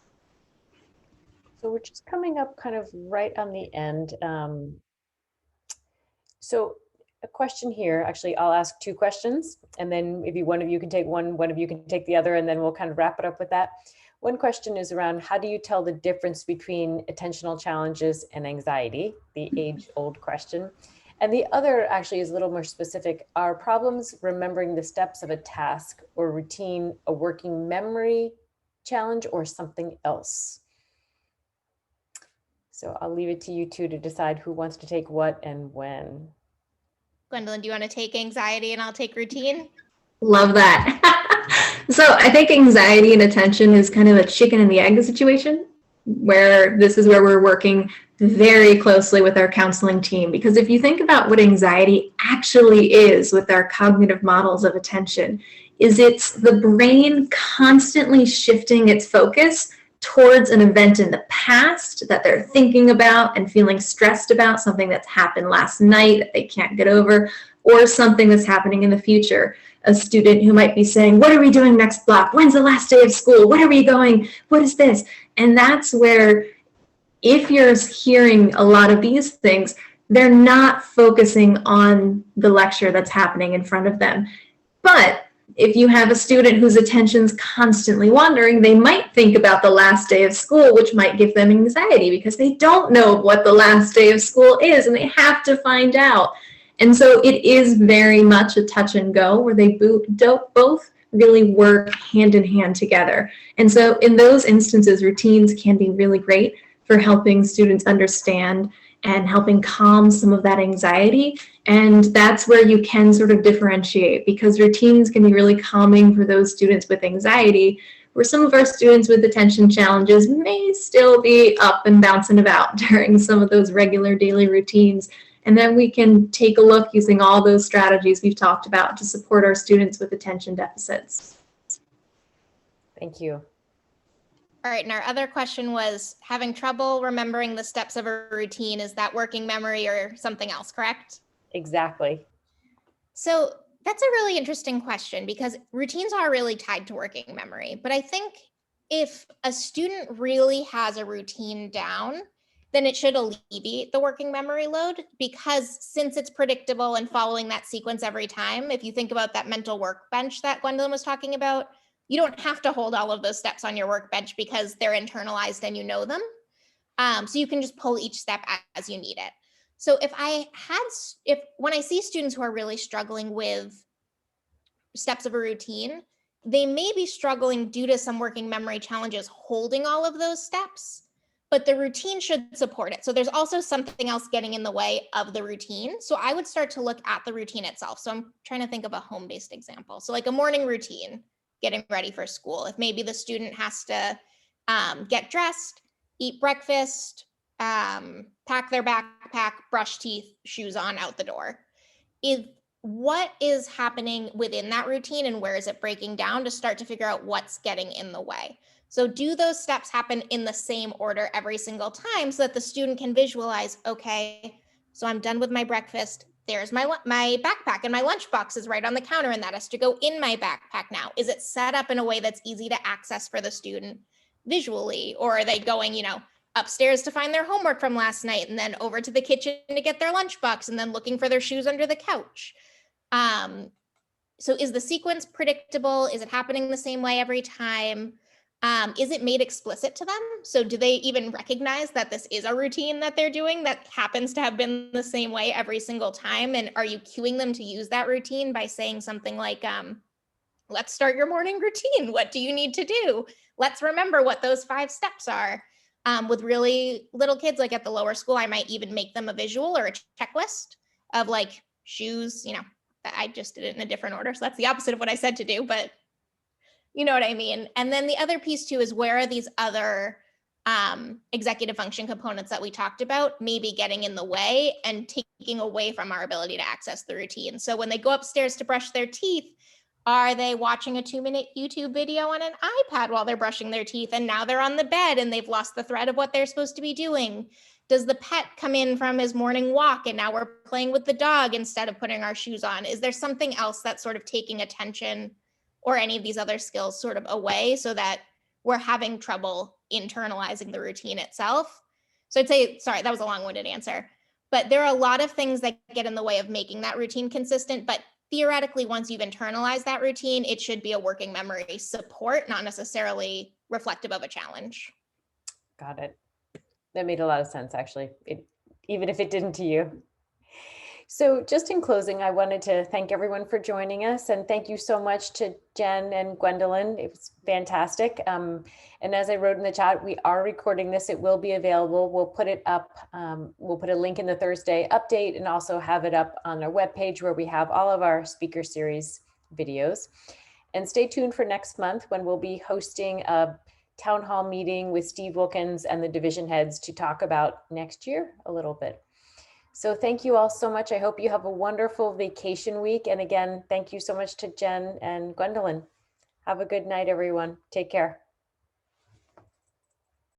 So we're just coming up kind of right on the end. So a question here, actually, I'll ask 2 questions, and then maybe one of you can take one of you can take the other, and then we'll kind of wrap it up with that. One question is around, how do you tell the difference between attentional challenges and anxiety, the age-old question. And the other actually is a little more specific. Are problems remembering the steps of a task or routine a working memory challenge or something else? So I'll leave it to you two to decide who wants to take what and when. Gwendolyn, do you want to take anxiety and I'll take routine? Love that. So I think anxiety and attention is kind of a chicken and the egg situation, where this is where we're working very closely with our counseling team. Because if you think about what anxiety actually is with our cognitive models of attention, is it's the brain constantly shifting its focus towards an event in the past that they're thinking about and feeling stressed about, something that's happened last night that they can't get over, or something that's happening in the future. A student who might be saying, what are we doing next block? When's the last day of school? Where are we going? What is this? And that's where, if you're hearing a lot of these things, they're not focusing on the lecture that's happening in front of them. But if you have a student whose attention's constantly wandering, they might think about the last day of school, which might give them anxiety because they don't know what the last day of school is and they have to find out. And so it is very much a touch and go where they both really work hand in hand together. And so in those instances, routines can be really great for helping students understand and helping calm some of that anxiety. And that's where you can sort of differentiate, because routines can be really calming for those students with anxiety, where some of our students with attention challenges may still be up and bouncing about during some of those regular daily routines. And then we can take a look using all those strategies we've talked about to support our students with attention deficits. Thank you. All right, and our other question was having trouble remembering the steps of a routine. Is that working memory or something else, correct? Exactly. So that's a really interesting question, because routines are really tied to working memory. But I think if a student really has a routine down, then it should alleviate the working memory load, because since it's predictable and following that sequence every time, if you think about that mental workbench that Gwendolyn was talking about, you don't have to hold all of those steps on your workbench because they're internalized and you know them. So you can just pull each step as you need it. So when I see students who are really struggling with steps of a routine, they may be struggling due to some working memory challenges holding all of those steps, but the routine should support it. So there's also something else getting in the way of the routine. So I would start to look at the routine itself. So I'm trying to think of a home-based example. So like a morning routine, getting ready for school. If maybe the student has to get dressed, eat breakfast, pack their backpack, brush teeth, shoes on, out the door. What is happening within that routine and where is it breaking down, to start to figure out what's getting in the way. So do those steps happen in the same order every single time, so that the student can visualize, okay, so I'm done with my breakfast. There's my backpack, and my lunchbox is right on the counter, and that has to go in my backpack now. Is it set up in a way that's easy to access for the student visually? Or are they going, upstairs to find their homework from last night, and then over to the kitchen to get their lunchbox, and then looking for their shoes under the couch? So is the sequence predictable? Is it happening the same way every time? Is it made explicit to them? So do they even recognize that this is a routine that they're doing that happens to have been the same way every single time? And are you cueing them to use that routine by saying something like, let's start your morning routine. What do you need to do? Let's remember what those 5 steps are. With really little kids, like at the lower school, I might even make them a visual or a checklist of like shoes, I just did it in a different order. So that's the opposite of what I said to do, but you know what I mean? And then the other piece too is, where are these other executive function components that we talked about maybe getting in the way and taking away from our ability to access the routine? So when they go upstairs to brush their teeth, are they watching a 2-minute YouTube video on an iPad while they're brushing their teeth, and now they're on the bed and they've lost the thread of what they're supposed to be doing? Does the pet come in from his morning walk and now we're playing with the dog instead of putting our shoes on? Is there something else that's sort of taking attention or any of these other skills sort of away, so that we're having trouble internalizing the routine itself? So I'd say, sorry, that was a long-winded answer, but there are a lot of things that get in the way of making that routine consistent. But theoretically, once you've internalized that routine, it should be a working memory support, not necessarily reflective of a challenge. Got it. That made a lot of sense, actually, even if it didn't to you. So just in closing, I wanted to thank everyone for joining us, and thank you so much to Jen and Gwendolyn. It was fantastic. And as I wrote in the chat, we are recording this. It will be available. We'll put it up. We'll put a link in the Thursday update and also have it up on our webpage where we have all of our speaker series videos. And stay tuned for next month, when we'll be hosting a town hall meeting with Steve Wilkins and the division heads to talk about next year a little bit. So thank you all so much. I hope you have a wonderful vacation week. And again, thank you so much to Jen and Gwendolyn. Have a good night, everyone. Take care.